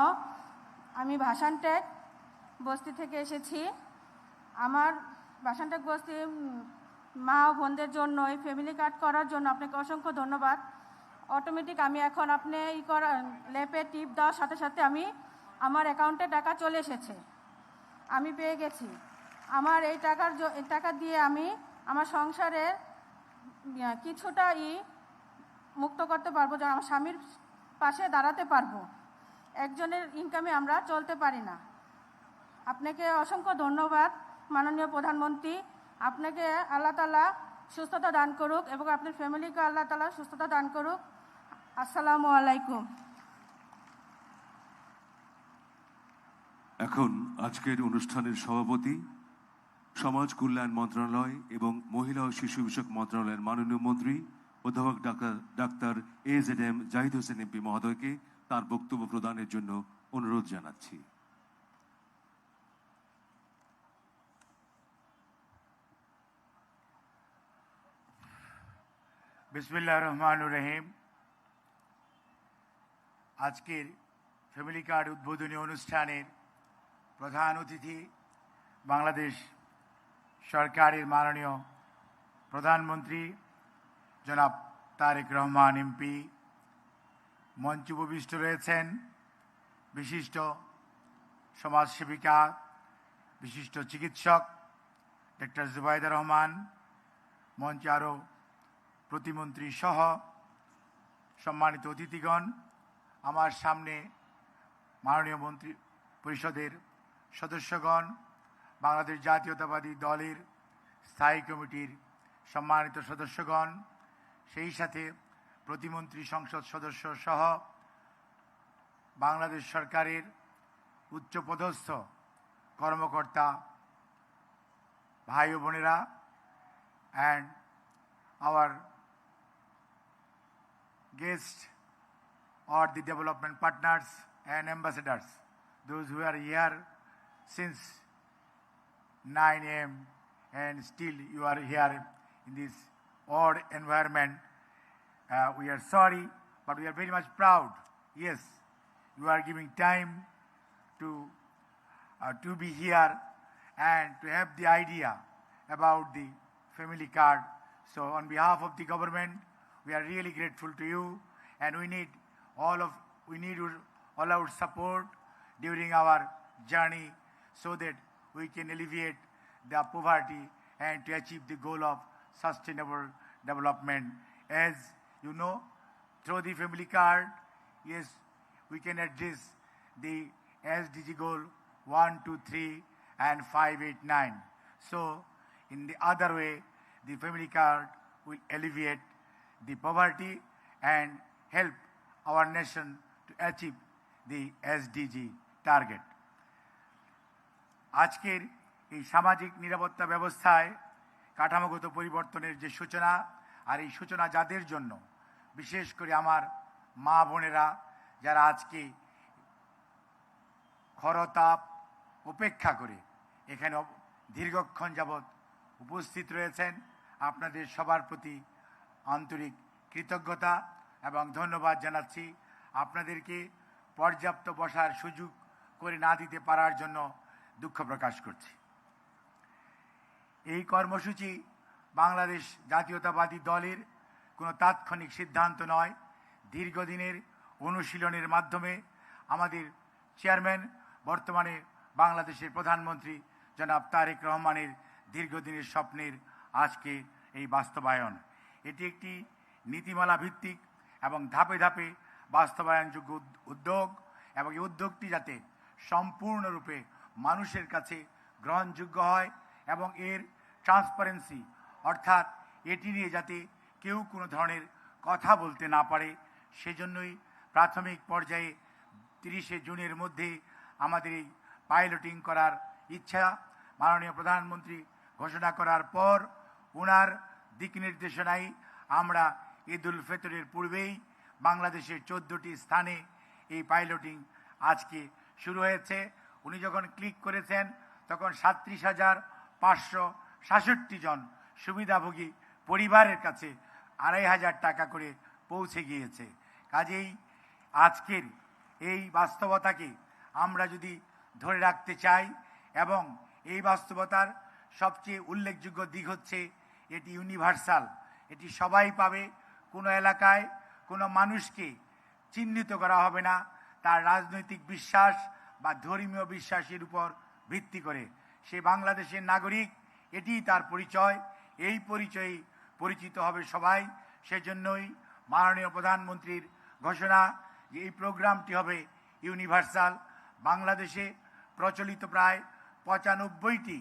E: আমি ভাসানটেক বস্তি থেকে এসেছি। আমার ভাসানটেক বস্তি মা ও বোনদের জন্য এই ফ্যামিলি কার্ড করার জন্য আপনাকে অসংখ্য ধন্যবাদ। অটোমেটিক আমি এখন আপনি লেপে টিপ দেওয়ার সাথে সাথে আমার অ্যাকাউন্টে টাকা চলে এসেছে, আমি পেয়ে গেছি। আমার এই টাকা দিয়ে আমি আমার সংসারের কিছুটা মুক্ত করতে পারবো, যেন আমার স্বামীর পাশে দাঁড়াতে পারবো। একজনের ইনকামে আমরা চলতে পারি না। আপনাকে অসংখ্য ধন্যবাদ মাননীয় প্রধানমন্ত্রী। আপনাকে আল্লাহ তাআলা সুস্থতা দান করুক এবং আপনার ফ্যামিলিকে আল্লাহ তাআলা সুস্থতা দান করুক। আসসালামু আলাইকুম।
C: এখন আজকের অনুষ্ঠানের সভাপতি, সমাজ কল্যাণ মন্ত্রণালয় এবং মহিলা ও শিশু বিষয়ক মন্ত্রণালয়ের মাননীয় মন্ত্রী অধ্যাপক doctor AZM Zahid Hossain MP মহোদয়কে তার বক্তব্য প্রদানের জন্য অনুরোধ জানাচ্ছি।
U: বিসমিল্লাহির রহমানির রহিম। আজকের ফ্যামিলি কার্ড উদ্বোধনী অনুষ্ঠানের প্রধান অতিথি বাংলাদেশ সরকারের মাননীয় প্রধানমন্ত্রী জনাব তারেক রহমান এমপি। মঞ্চে উপবিষ্ট রয়েছেন বিশিষ্ট সমাজসেবিকা, বিশিষ্ট চিকিৎসক ডক্টর জুবাইদা রহমান। মঞ্চে আরও প্রতিমন্ত্রী সহ সম্মানিত অতিথিগণ। আমার সামনে মাননীয় মন্ত্রী পরিষদের সদস্যগণ, বাংলাদেশ জাতীয়তাবাদী দলের স্থায়ী কমিটির সম্মানিত সদস্যগণ, সেই সাথে প্রতিমন্ত্রী সংসদ সদস্য সহ বাংলাদেশ সরকারের উচ্চপদস্থ কর্মকর্তা ভাই ও বোনেরা, and our guests or the development partners and ambassadors, those who are here since 9 a.m. and still you are here in this odd environment. We are sorry, but we are very much proud. Yes, you are giving time to be here and to have the idea about the family card. So on behalf of the government, we are really grateful to you, and we need all our support during our journey so that we can alleviate the poverty and to achieve the goal of sustainable development. As you know, through the family card, yes, we can address the SDG goal 1, 2, 3, and 589. So, in the other way, the family card will alleviate the poverty and help our nation to achieve the SDG target. আজকের এই সামাজিক নিরাপত্তা ব্যবস্থায় কাঠামোগত পরিবর্তনের যে সূচনা, আর এই সূচনা যাদের জন্য, বিশেষ করে আমার মা বোনেরা যারা আজকে খরতাপ উপেক্ষা করে এখানে দীর্ঘক্ষণ যাবৎ উপস্থিত রয়েছেন, আপনাদের সবার প্রতি আন্তরিক কৃতজ্ঞতা এবং ধন্যবাদ জানাচ্ছি। আপনাদেরকে পর্যাপ্ত বসার সুযোগ করে না দিতে পারার জন্য দুঃখ প্রকাশ করছি। এই কর্মসূচি বাংলাদেশ জাতীয়তাবাদী দলের কোনো তাৎক্ষণিক সিদ্ধান্ত নয়, দীর্ঘদিনের অনুশীলনের মাধ্যমে আমাদের চেয়ারম্যান, বর্তমানে বাংলাদেশের প্রধানমন্ত্রী জনাব তারেক রহমানের দীর্ঘদিনের স্বপ্নের আজকে এই বাস্তবায়ন। এটি একটি নীতিমালা ভিত্তিক এবং ধাপে ধাপে বাস্তবায়নযোগ্য উদ্যোগ, এবং এই উদ্যোগটি যাতে সম্পূর্ণরূপে মানুষের কাছে গ্রহণযোগ্য হয় এবং এর ট্রান্সপারেন্সি, অর্থাৎ এটি নিয়ে যাতে কেউ কোনো ধরনের কথা বলতে না পারে, সেজন্যই প্রাথমিক পর্যায়ে 30শে জুনের মধ্যে আমাদের এই পাইলটিং করার ইচ্ছা। মাননীয় প্রধানমন্ত্রী ঘোষণা করার পর ওনার দিক নির্দেশনায় আমরা ঈদুল ফিতরের পূর্বেই বাংলাদেশের 14টি স্থানে এই পাইলটিং আজকে শুরু হয়েছে। উনি যখন ক্লিক করেছেন তখন 37,566 জন সুবিধাভোগী পরিবারের কাছে 2,500 টাকা করে পৌঁছে গিয়েছে। কাজেই আজকের এই বাস্তবতাকে আমরা যদি ধরে রাখতে চাই, এবং এই বাস্তবতার সবচেয়ে উল্লেখযোগ্য দিক হচ্ছে এটি ইউনিভার্সাল, এটি সবাই পাবে। কোনো এলাকায় কোনো মানুষকে চিহ্নিত করা হবে না তার রাজনৈতিক বিশ্বাস বা ধর্মীয় বিশ্বাসের উপর ভিত্তি করে। সে বাংলাদেশের নাগরিক, এটিই তার পরিচয়, এই পরিচয়ে পরিচিত হবে সবাই। সেজন্যই মাননীয় প্রধানমন্ত্রীর ঘোষণা যে এই প্রোগ্রামটি হবে ইউনিভার্সাল। বাংলাদেশে প্রচলিত প্রায় 95টি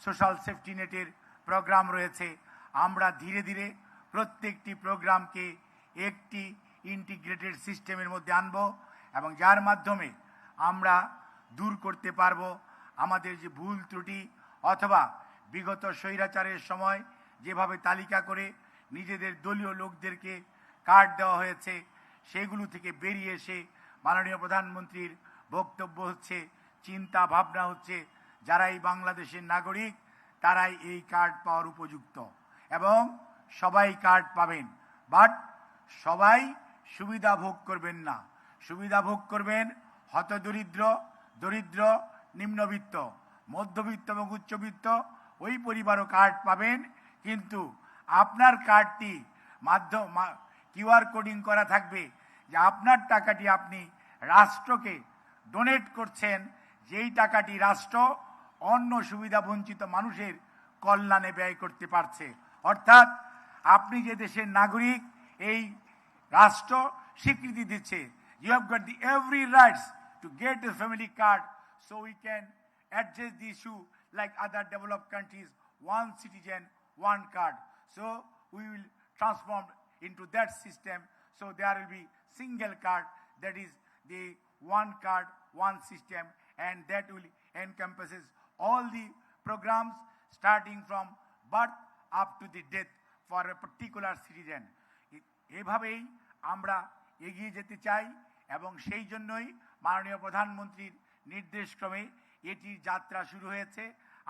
U: সোশ্যাল সেফটি নেটের প্রোগ্রাম রয়েছে। আমরা ধীরে ধীরে প্রত্যেকটি প্রোগ্রামকে একটি ইন্টিগ্রেটেড সিস্টেমের মধ্যে আনব, এবং যার মাধ্যমে আমরা দূর করতে পারব আমাদের যে ভুল ত্রুটি, অথবা বিগত স্বৈরাচারের সময় যেভাবে তালিকা করে নিজেদের দলীয় লোকদেরকে কার্ড দেওয়া হয়েছে, সেগুলো থেকে বেরিয়ে এসে মাননীয় প্রধানমন্ত্রীর বক্তব্য হচ্ছে, চিন্তা ভাবনা হচ্ছে, যারা এই বাংলাদেশের নাগরিক তারাই এই কার্ড পাওয়ার উপযুক্ত, এবং সবাই কার্ড পাবেন। বাট সবাই সুবিধা ভোগ করবেন না। সুবিধা ভোগ করবেন হতদরিদ্র, দরিদ্র, নিম্নবিত্ত, মধ্যবিত্ত এবং উচ্চবিত্ত ওই পরিবারও কার্ড পাবেন, কিন্তু আপনার কার্ডটি কিউআর কোডিং করা থাকবে যে আপনার টাকাটি আপনি রাষ্ট্রকে ডোনেট করছেন, যেই টাকাটি রাষ্ট্র অন্য সুবিধা বঞ্চিত মানুষের কল্যাণে ব্যয় করতে পারছে। অর্থাৎ আপনি যে দেশের নাগরিক, এই রাষ্ট্র স্বীকৃতি দিচ্ছে, you have got the every rights to get a family card, so we can address the issue like other developed countries, one citizen, one card. So we will transform into that system, so there will be single card, that is the one card, one system, and that will encompasses all the programs starting from birth up to the death for a particular citizen. এভাবেই আমরা এগিয়ে যেতে চাই, এবং সেই জন্যই মাননীয় প্রধানমন্ত্রীর নির্দেশক্রমে এটির যাত্রা শুরু হয়েছে।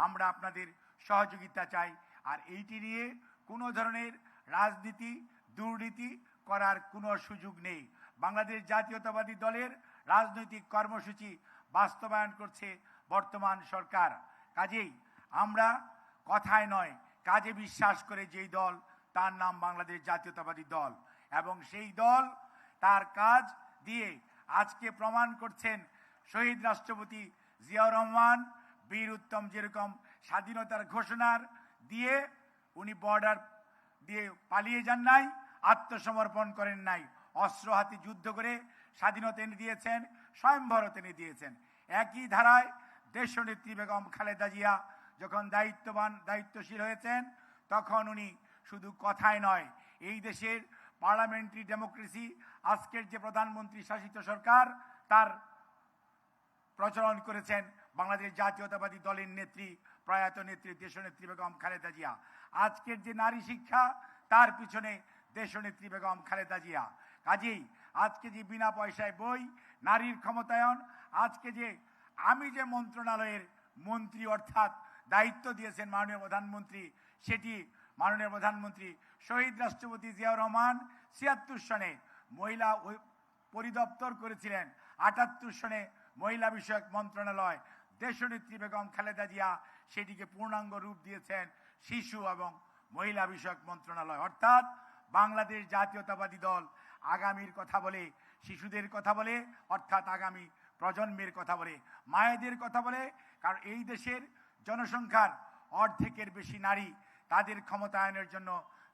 U: আমরা আপনাদের সহযোগিতা চাই, আর এইটি নিয়ে কোনো ধরনের রাজনীতি, দুর্নীতি করার কোনো সুযোগ নেই। বাংলাদেশ জাতীয়তাবাদী দলের রাজনৈতিক কর্মসূচি বাস্তবায়ন করছে বর্তমান সরকার। কাজেই আমরা কথায় নয় কাজে বিশ্বাস করে যেই দল, তার নাম বাংলাদেশ জাতীয়তাবাদী দল, এবং সেই দল তার কাজ দিয়ে আজকে প্রমাণ করছেন। শহীদ রাষ্ট্রপতি জিয়াউর রহমান বীর উত্তম যেরকম স্বাধীনতার ঘোষণার দিয়ে উনি বর্ডার দিয়ে পালিয়ে যান নাই, আত্মসমর্পণ করেন নাই, অস্ত্র হাতে যুদ্ধ করে স্বাধীনতা এনে দিয়েছেন, স্বয়ং ভারত এনে দিয়েছেন। একই ধারায় দেশনেত্রী বেগম খালেদা জিয়া যখন দায়িত্বশীল হয়েছেন, তখন উনি শুধু কথায় নয়, এই দেশের পার্লামেন্টারি ডেমোক্রেসি, আজকের যে প্রধানমন্ত্রী শাসিত সরকার, তার প্রচলন করেছেন বাংলাদেশ জাতীয়তাবাদী দলের নেত্রী, প্রয়াত নেত্রী দেশনেত্রী বেগম খালেদা জিয়া। আজকের যে নারী শিক্ষা, তার পিছনে দেশনেত্রী বেগম খালেদা জিয়া। কাজেই আজকে যে বিনা পয়সায় বই, নারীর ক্ষমতায়ন, আজকে যে আমি যে মন্ত্রণালয়ের মন্ত্রী অর্থাৎ দায়িত্ব দিয়েছেন মাননীয় প্রধানমন্ত্রী, সেটি মাননীয় প্রধানমন্ত্রী শহীদ রাষ্ট্রপতি জিয়াউর রহমান ৭৬ সনে মহিলা পরিদপ্তর করেছিলেন, ৭৮ সনে মহিলা বিষয়ক মন্ত্রণালয়, দেশনেত্রী বেগম খালেদা জিয়া সেটিকে পূর্ণাঙ্গ রূপ দিয়েছেন শিশু এবং মহিলা বিষয়ক মন্ত্রণালয়। অর্থাৎ বাংলাদেশ জাতীয়তাবাদী দল আগামীর কথা বলে, শিশুদের কথা বলে, অর্থাৎ আগামী প্রজন্মের কথা বলে, মায়েদের কথা বলে। কারণ এই দেশের জনসংখ্যার অর্ধেকের বেশি নারী, তাদের ক্ষমতায়নের জন্য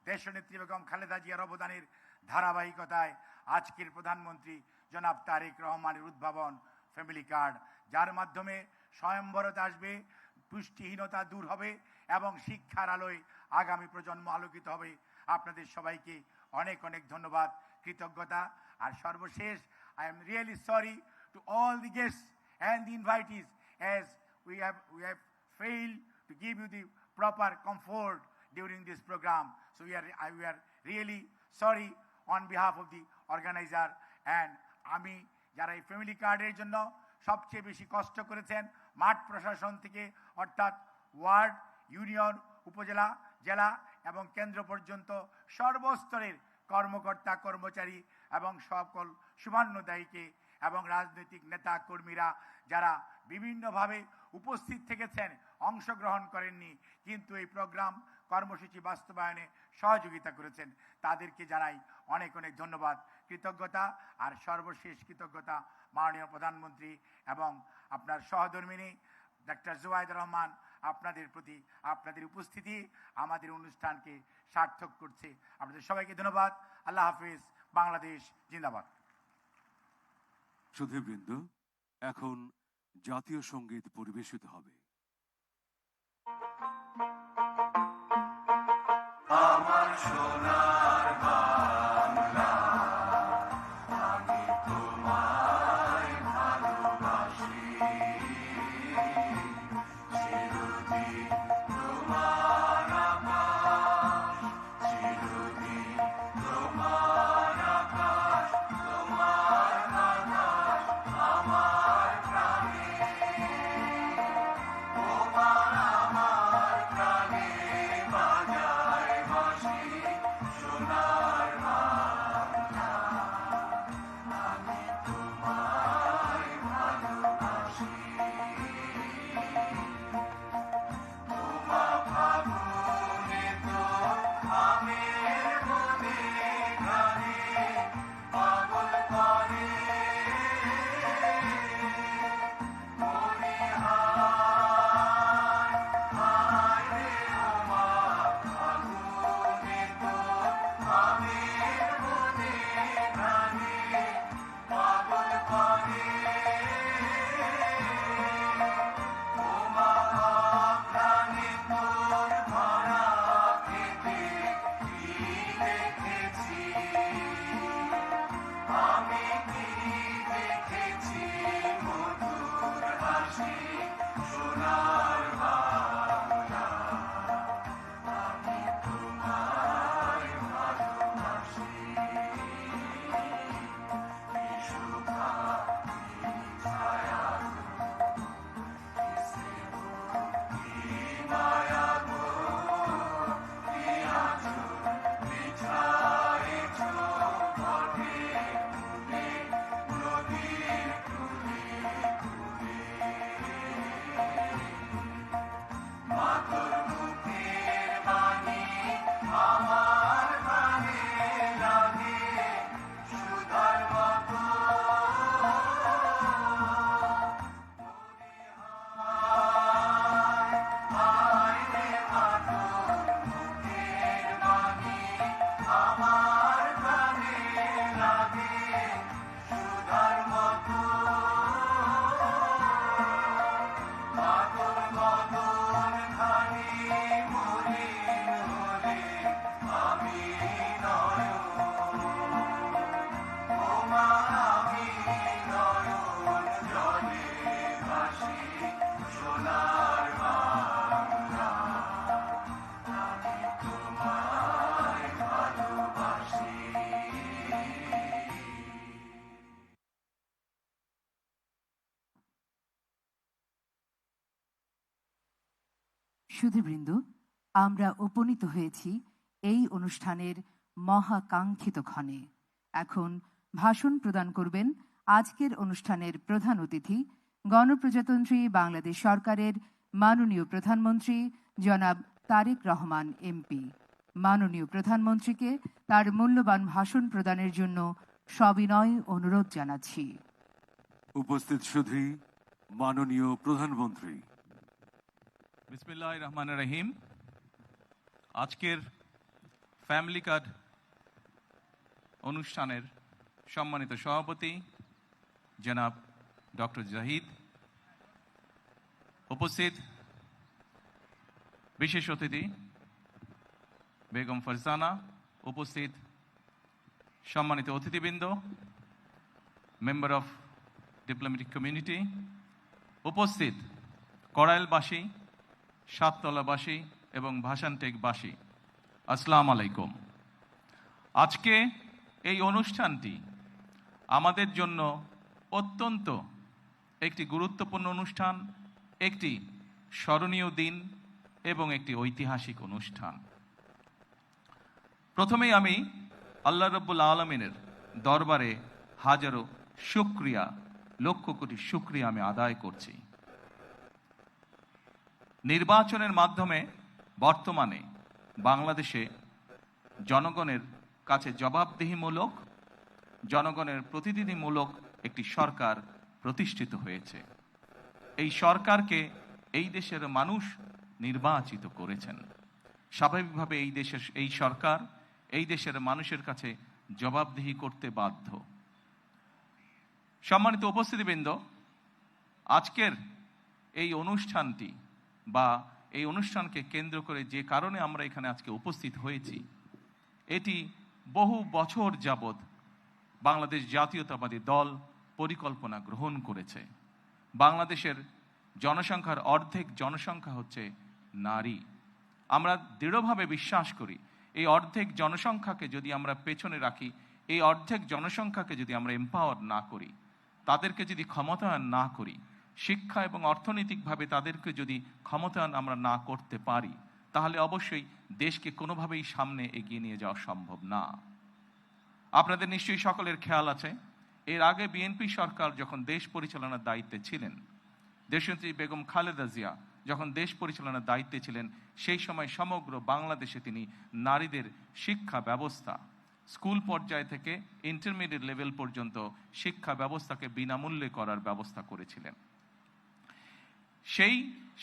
U: দেশনেত্রী বেগম খালেদা জিয়ার অবদানের ধারাবাহিকতায় আজকের প্রধানমন্ত্রী জনাব তারেক রহমানের উদ্ভাবন ফ্যামিলি কার্ড, যার মাধ্যমে স্বয়ংবরতা আসবে, পুষ্টিহীনতা দূর হবে এবং শিক্ষার আলোয় আগামী প্রজন্ম আলোকিত হবে। আপনাদের সবাইকে অনেক অনেক ধন্যবাদ, কৃতজ্ঞতা। আর সর্বশেষ, I am really sorry to all the guests and the invitees, as we have failed to give you the proper comfort during this program. So we are really sorry on behalf of the organizer. And আমি যারা এই family কার্ডের জন্য সবচেয়ে বেশি কষ্ট করেছেন, মাঠ প্রশাসন থেকে অর্থাৎ ওয়ার্ড, ইউনিয়ন, উপজেলা, জেলা এবং কেন্দ্র পর্যন্ত সর্বস্তরের কর্মকর্তা কর্মচারী এবং সকল শুভান্নদায়ীকে এবং রাজনৈতিক নেতা কর্মীরা যারা বিভিন্নভাবে উপস্থিত থেকেছেন, অংশগ্রহণ করেননি কিন্তু এই প্রোগ্রাম কর্মসূচি বাস্তবায়নে সহযোগিতা করেছেন, তাদেরকে জানাই অনেক অনেক ধন্যবাদ, কৃতজ্ঞতা। আর সর্বশেষ কৃতজ্ঞতা মাননীয় প্রধানমন্ত্রী এবং আপনার সহধর্মিনী ডাক্তার জুবাইদা রহমান, আপনাদের প্রতি। আপনাদের উপস্থিতি আমাদের অনুষ্ঠানকে সার্থক করছে। আপনাদের সবাইকে ধন্যবাদ। আল্লাহ হাফিজ। বাংলাদেশ জিন্দাবাদ।
C: সুধীবৃন্দ, এখন জাতীয় সঙ্গীত পরিবেশিত হবে।
S: আমার সোনার বাংলা, আমি তোমায় ভালোবাসি, চিরদিন তোমার আকাশ, চিরদিন তোমার আকাশ, তোমার বাতাস আমার প্রাণে, তোমার আমার প্রাণে বাজায় বাঁশি।
A: সুধীবৃন্দ, আমরা উপনীত হয়েছি এই অনুষ্ঠানের মহাকাঙ্ক্ষিত ক্ষণে। এখন ভাষণ প্রদান করবেন আজকের অনুষ্ঠানের প্রধান অতিথি, গণপ্রজাতন্ত্রী বাংলাদেশ সরকারের মাননীয় প্রধানমন্ত্রী জনাব তারেক রহমান এমপি। মাননীয় প্রধানমন্ত্রীকে তার মূল্যবান ভাষণ প্রদানের জন্য সবিনয় অনুরোধ জানাচ্ছি।
C: উপস্থিত সুধী, মাননীয় প্রধানমন্ত্রী।
D: বিসমিল্লাহির রহমানির রহিম। আজকের ফ্যামিলি কার্ড অনুষ্ঠানের সম্মানিত সভাপতি জনাব ডক্টর জাহিদ, উপস্থিত বিশেষ অতিথি বেগম ফারজানা, উপস্থিত সম্মানিত অতিথিবৃন্দ, মেম্বার অফ ডিপ্লোম্যাটিক কমিউনিটি, উপস্থিত কড়াইলবাসী, সাততলাবাসী এবং ভাষানটেকবাসী, আসসালামু আলাইকুম। আজকে এই অনুষ্ঠানটি আমাদের জন্য অত্যন্ত একটি গুরুত্বপূর্ণ অনুষ্ঠান, একটি স্মরণীয় দিন এবং একটি ঐতিহাসিক অনুষ্ঠান। প্রথমেই আমি আল্লাহ রাব্বুল আলামিনের দরবারে হাজারো শুকরিয়া, লক্ষ কোটি শুকরিয়া আমি আদায় করছি। নির্বাচনের মাধ্যমে বর্তমানে বাংলাদেশে জনগণের কাছে জবাবদিহিমূলক, জনগণের প্রতিনিধিমূলক একটি সরকার প্রতিষ্ঠিত হয়েছে। এই সরকারকে এই দেশের মানুষ নির্বাচিত করেছেন। স্বাভাবিকভাবে এই সরকার এই দেশের মানুষের কাছে জবাবদিহি করতে বাধ্য। সম্মানিত উপস্থিতিবৃন্দ, আজকের এই অনুষ্ঠানটি বা এই অনুষ্ঠানকে কেন্দ্র করে যে কারণে আমরা এখানে আজকে উপস্থিত হয়েছি, এটি বহু বছর যাবৎ বাংলাদেশ জাতীয়তাবাদী দল পরিকল্পনা গ্রহণ করেছে। বাংলাদেশের জনসংখ্যার অর্ধেক জনসংখ্যা হচ্ছে নারী। আমরা দৃঢ়ভাবে বিশ্বাস করি এই অর্ধেক জনসংখ্যাকে যদি আমরা পেছনে রাখি, এই অর্ধেক জনসংখ্যাকে যদি আমরা এম্পাওয়ার না করি, তাদেরকে যদি ক্ষমতায়ন না করি, শিক্ষা এবং অর্থনৈতিকভাবে তাদেরকে যদি ক্ষমতায়ন আমরা না করতে পারি, তাহলে অবশ্যই দেশকে কোনোভাবেই সামনে এগিয়ে নিয়ে যাওয়া সম্ভব না। আপনাদের নিশ্চয়ই সকলের খেয়াল আছে, এর আগে বিএনপি সরকার যখন দেশ পরিচালনার দায়িত্বে ছিলেন, দেশনেত্রী বেগম খালেদা জিয়া যখন দেশ পরিচালনার দায়িত্বে ছিলেন, সেই সময় সমগ্র বাংলাদেশে তিনি নারীদের শিক্ষা ব্যবস্থা, স্কুল পর্যায় থেকে ইন্টারমিডিয়েট লেভেল পর্যন্ত শিক্ষা ব্যবস্থাকে বিনামূল্যে করার ব্যবস্থা করেছিলেন। সেই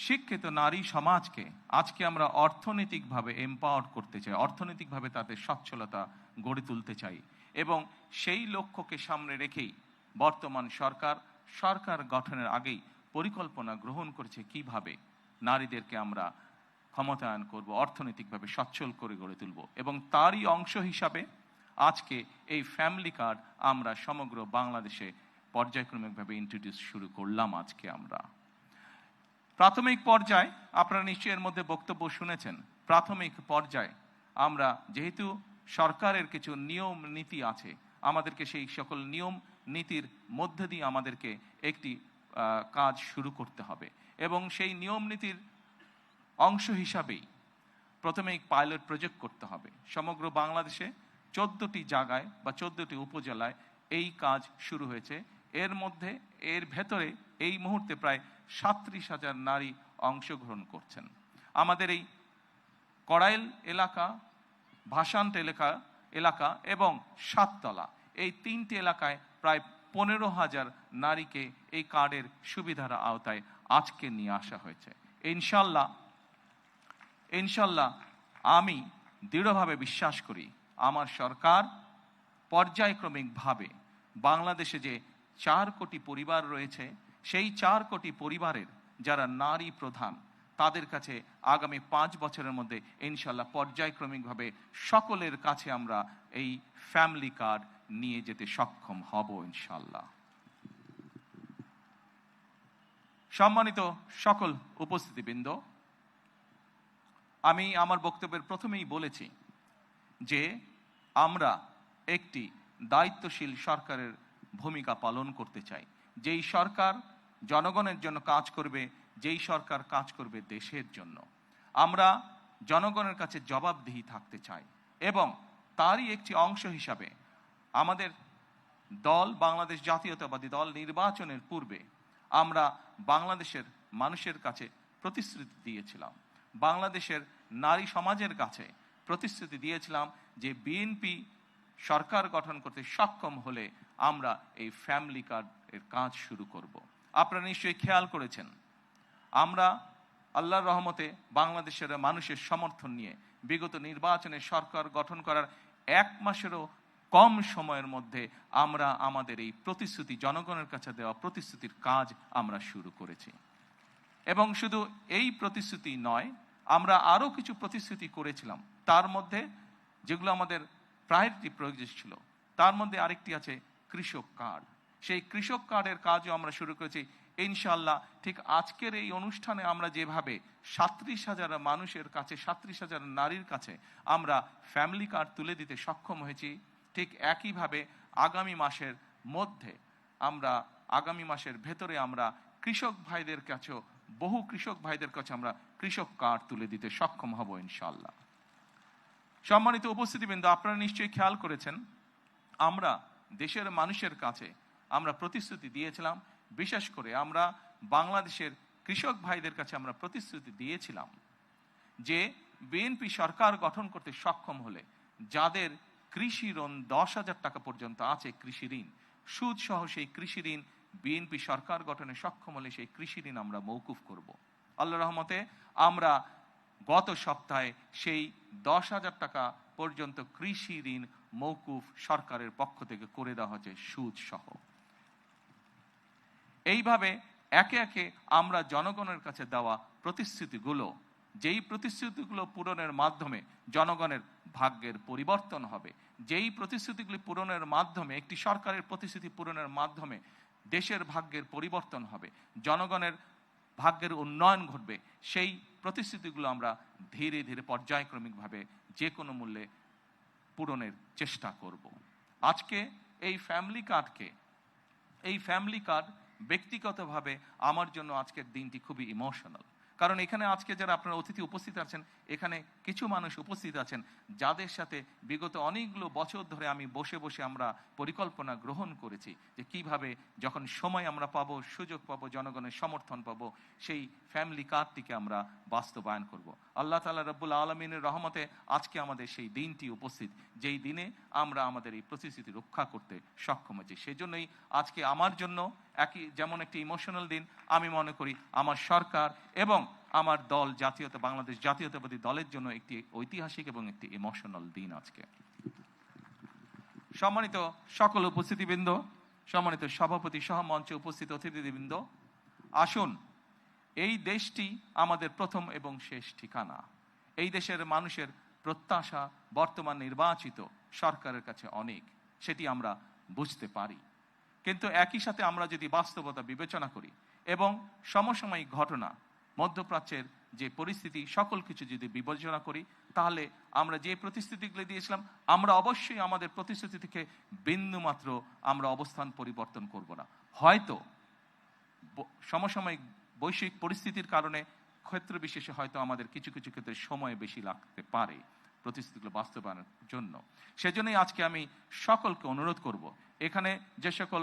D: শিক্ষিত নারী সমাজকে আজকে আমরা অর্থনৈতিকভাবে এম্পাওয়ার করতে চাই, অর্থনৈতিকভাবে তাদের সচ্ছলতা গড়ে তুলতে চাই, এবং সেই লক্ষ্যকে সামনে রেখেই বর্তমান সরকার গঠনের আগেই পরিকল্পনা গ্রহণ করেছে কিভাবে নারীদেরকে আমরা ক্ষমতায়ন করব, অর্থনৈতিকভাবে সচ্ছল করে গড়ে তুলব। এবং তারই অংশ হিসাবে আজকে এই ফ্যামিলি কার্ড আমরা সমগ্র বাংলাদেশে পর্যায়ক্রমিকভাবে ইন্ট্রোডিউস শুরু করলাম। আজকে আমরা প্রাথমিক পর্যায়ে, আপনারা নিশ্চয়ই এর মধ্যে বক্তব্য শুনেছেন, প্রাথমিক পর্যায়ে আমরা যেহেতু সরকারের কিছু নিয়ম নীতি আছে, আমাদেরকে সেই সকল নিয়ম নীতির মধ্যে দিয়ে আমাদেরকে একটি কাজ শুরু করতে হবে, এবং সেই নিয়ম নীতির অংশ হিসাবেই প্রথমে পাইলট প্রজেক্ট করতে হবে। সমগ্র বাংলাদেশে 14টি জায়গায় বা 14টি উপজেলায় এই কাজ শুরু হয়েছে। এর ভেতরে এই মুহূর্তে প্রায় 37,000 নারী অংশগ্রহণ করছেন। আমাদের এই কড়াইল এলাকা, ভাষান্ট এলাকা এবং সাততলা, এই 3টি এলাকায় প্রায় 15,000 নারীকে এই কার্ডের সুবিধার আওতায় আজকে নিয়ে আসা হয়েছে। ইনশাল্লাহ আমি দৃঢ়ভাবে বিশ্বাস করি আমার সরকার পর্যায়ক্রমিকভাবে বাংলাদেশে যে 4 কোটি পরিবার রয়েছে, সেই 4 কোটি পরিবারের যারা নারী প্রধান, তাদের কাছে আগামী 5 বছরের মধ্যে ইনশাল্লাহ পর্যায়ক্রমিকভাবে সকলের কাছে আমরা এই ফ্যামিলি কার্ড নিয়ে যেতে সক্ষম হব ইনশাল্লাহ। সম্মানিত সকল উপস্থিতিবৃন্দ, আমি আমার বক্তব্যের প্রথমেই বলেছি যে আমরা একটি দায়িত্বশীল সরকারের ভূমিকা পালন করতে চাই, যেই সরকার জনগণের জন্য কাজ করবে, যেই সরকার কাজ করবে দেশের জন্য। আমরা জনগণের কাছে জবাবদিহি থাকতে চাই এবং তারই একটি অংশ হিসাবে আমাদের দল বাংলাদেশ জাতীয়তাবাদী দল নির্বাচনের পূর্বে আমরা বাংলাদেশের মানুষের কাছে প্রতিশ্রুতি দিয়েছিলাম, বাংলাদেশের নারী সমাজের কাছে প্রতিশ্রুতি দিয়েছিলাম যে বিএনপি সরকার গঠন করতে সক্ষম হলে আমরা এই ফ্যামিলি কার্ডের কাজ শুরু করব। আপনারা নিশ্চয়ই খেয়াল করেছেন আমরা আল্লাহর রহমতে বাংলাদেশের মানুষের সমর্থন নিয়ে বিগত নির্বাচনে সরকার গঠন করার 1 মাসেরও কম সময়ের মধ্যে আমরা আমাদের এই প্রতিশ্রুতি, জনগণের কাছে দেওয়া প্রতিশ্রুতির কাজ আমরা শুরু করেছি। এবং শুধু এই প্রতিশ্রুতি নয়, আমরা আরও কিছু প্রতিশ্রুতি করেছিলাম, তার মধ্যে যেগুলো আমাদের প্রায়োরিটি প্রয়োজন ছিল তার মধ্যে আরেকটি আছে কৃষক কার্ড। সেই কৃষক কার্ডের কাজও আমরা শুরু করেছি ইনশাআল্লাহ। ঠিক আজকের এই অনুষ্ঠানে আমরা যেভাবে 37,000 মানুষের কাছে, 37,000 নারীর কাছে আমরা ফ্যামিলি কার্ড তুলে দিতে সক্ষম হয়েছি, ঠিক একইভাবে আগামী মাসের মধ্যে আমরা আগামী মাসের ভেতরে আমরা কৃষক ভাইদের কাছেও, বহু কৃষক ভাইদের কাছে আমরা কৃষক কার্ড তুলে দিতে সক্ষম হব ইনশাআল্লাহ। সম্মানিত উপস্থিতিবৃন্দ, আপনারা নিশ্চয়ই খেয়াল করেছেন আমরা দেশের মানুষের কাছে আমরা প্রতিশ্রুতি দিয়েছিলাম, বিশেষ করে আমরা বাংলাদেশের কৃষক ভাইদের কাছে আমরা প্রতিশ্রুতি দিয়েছিলাম যে বিএনপি সরকার গঠন করতে সক্ষম হলে যাদের কৃষি ঋণ 10,000 টাকা পর্যন্ত আছে, কৃষি ঋণ সুদ সহ, সেই কৃষি ঋণ বিএনপি সরকার গঠনে সক্ষম হলে সেই কৃষি ঋণ আমরা মৌকুফ করব। আল্লাহর রহমতে আমরা গত সপ্তাহে সেই 10,000 টাকা পর্যন্ত কৃষি ঋণ মৌকুফ সরকারের পক্ষ থেকে করে দেওয়া হয়েছে সুদ সহ। এইভাবে একে একে আমরা জনগণের কাছে দেওয়া প্রতিশ্রুতিগুলো, যেই প্রতিশ্রুতিগুলো পূরণের মাধ্যমে জনগণের ভাগ্যের পরিবর্তন হবে, যেই প্রতিশ্রুতিগুলি পূরণের মাধ্যমে, একটি সরকারের প্রতিশ্রুতি পূরণের মাধ্যমে দেশের ভাগ্যের পরিবর্তন হবে, জনগণের ভাগ্যের উন্নয়ন ঘটবে, সেই প্রতিশ্রুতিগুলো আমরা ধীরে ধীরে পর্যায়ক্রমিকভাবে যে কোনো মূল্যে পূরণের চেষ্টা করব। আজকে এই ফ্যামিলি কার্ড ব্যক্তিগতভাবে আমার জন্য আজকের দিনটি খুবই ইমোশনাল। কারণ এখানে আজকে যারা আপনারা অতিথি উপস্থিত আছেন, এখানে কিছু মানুষ উপস্থিত আছেন যাদের সাথে বিগত অনেকগুলো বছর ধরে আমি বসে বসে আমরা পরিকল্পনা গ্রহণ করেছি যে কিভাবে যখন সময় আমরা পাবো, সুযোগ পাবো, জনগণের সমর্থন পাবো, সেই ফ্যামিলি কার্ডটিকে আমরা বাস্তবায়ন করব। আল্লাহ তাআলা রব্বুল আলামিনের রহমতে আজকে আমাদের সেই দিনটি উপস্থিত, যেই দিনে আমরা আমাদের এই প্রতিশ্রুতি রক্ষা করতে সক্ষম হয়েছি। সেজন্যই আজকে আমার জন্য যেমন একটি ইমোশনাল দিন, আমি মনে করি আমার সরকার এবং আমার দল বাংলাদেশ জাতীয়তাবাদী দলের জন্য একটি ঐতিহাসিক এবং একটি ইমোশনাল দিন আজকে। সম্মানিত সকল উপস্থিতিবৃন্দ, সম্মানিত সভাপতি সহ মঞ্চে উপস্থিত অতিথিবৃন্দ, আসুন, এই দেশটি আমাদের প্রথম এবং শেষ ঠিকানা। এই দেশের মানুষের প্রত্যাশা বর্তমান নির্বাচিত সরকারের কাছে অনেক, সেটি আমরা বুঝতে পারি। কিন্তু একই সাথে আমরা যদি বাস্তবতা বিবেচনা করি এবং সমসাময়িক ঘটনা, মধ্যপ্রাচ্যের যে পরিস্থিতি, সকল কিছু যদি বিবেচনা করি, তাহলে আমরা যে প্রতিশ্রুতিগুলি দিয়েছিলাম, আমরা অবশ্যই আমাদের প্রতিশ্রুতি থেকে বিন্দুমাত্র আমরা অবস্থান পরিবর্তন করব না। হয়তো সমসাময়িক বৈশ্বিক পরিস্থিতির কারণে ক্ষেত্র বিশেষে হয়তো আমাদের কিছু কিছু ক্ষেত্রে সময় বেশি লাগতে পারে প্রতিশ্রুতিগুলো বাস্তবায়নের জন্য। সেজন্যই আজকে আমি সকলকে অনুরোধ করব, এখানে যে সকল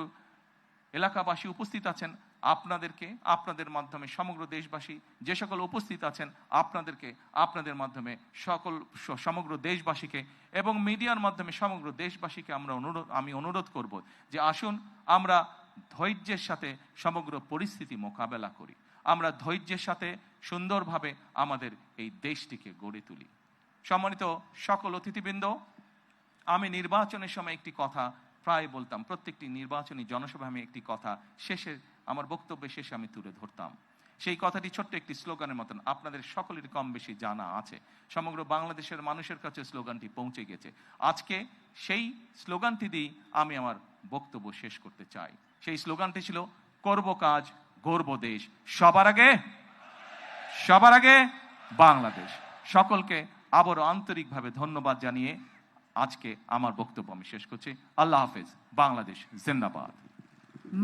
D: এলাকাবাসী উপস্থিত আছেন আপনাদেরকে, আপনাদের মাধ্যমে সমগ্র দেশবাসী যে সকল উপস্থিত আছেন আপনাদেরকে, আপনাদের মাধ্যমে সমগ্র দেশবাসীকে এবং মিডিয়ার মাধ্যমে সমগ্র দেশবাসীকে আমি অনুরোধ করব যে আসুন আমরা ধৈর্যের সাথে সমগ্র পরিস্থিতি মোকাবেলা করি, আমরা ধৈর্যের সাথে সুন্দরভাবে আমাদের এই দেশটিকে গড়ে তুলি। সম্মানিত সকল অতিথিবৃন্দ, আমি নির্বাচনের সময় একটি কথা প্রায় বলতাম, প্রত্যেকটি নির্বাচনী জনসভায় আমি একটি কথা আমার বক্তব্যের শেষে আমি তুলে ধরতাম। সেই কথাটি ছোট্ট একটি স্লোগানের মতন, আপনাদের সকলের কম বেশি জানা আছে, সমগ্র বাংলাদেশের মানুষের কাছে স্লোগানটি পৌঁছে গেছে। আজকে সেই স্লোগানটি দিয়ে আমি আমার বক্তব্য শেষ করতে চাই। সেই স্লোগানটি ছিল, করব কাজ, গর্ব দেশ, সবার আগে বাংলাদেশ। সকলকে আবারও আন্তরিকভাবে ধন্যবাদ জানিয়ে আজকে আমার বক্তব্য আমি শেষ করছি। আল্লাহ হাফেজ। বাংলাদেশ জিন্দাবাদ।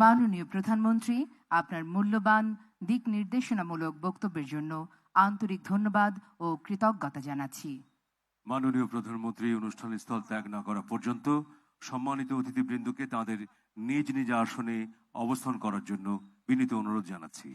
A: মাননীয় প্রধানমন্ত্রী, আপনার মূল্যবান দিক নির্দেশনামূলক বক্তব্যের জন্য আন্তরিক ধন্যবাদ ও কৃতজ্ঞতা জানাচ্ছি।
C: মাননীয় প্রধানমন্ত্রী অনুষ্ঠানস্থল ত্যাগ না করা পর্যন্ত সম্মানিত অতিথিবৃন্দকে তাদের নিজ নিজ আসনে অবস্থান করার জন্য বিনীত অনুরোধ জানাচ্ছি।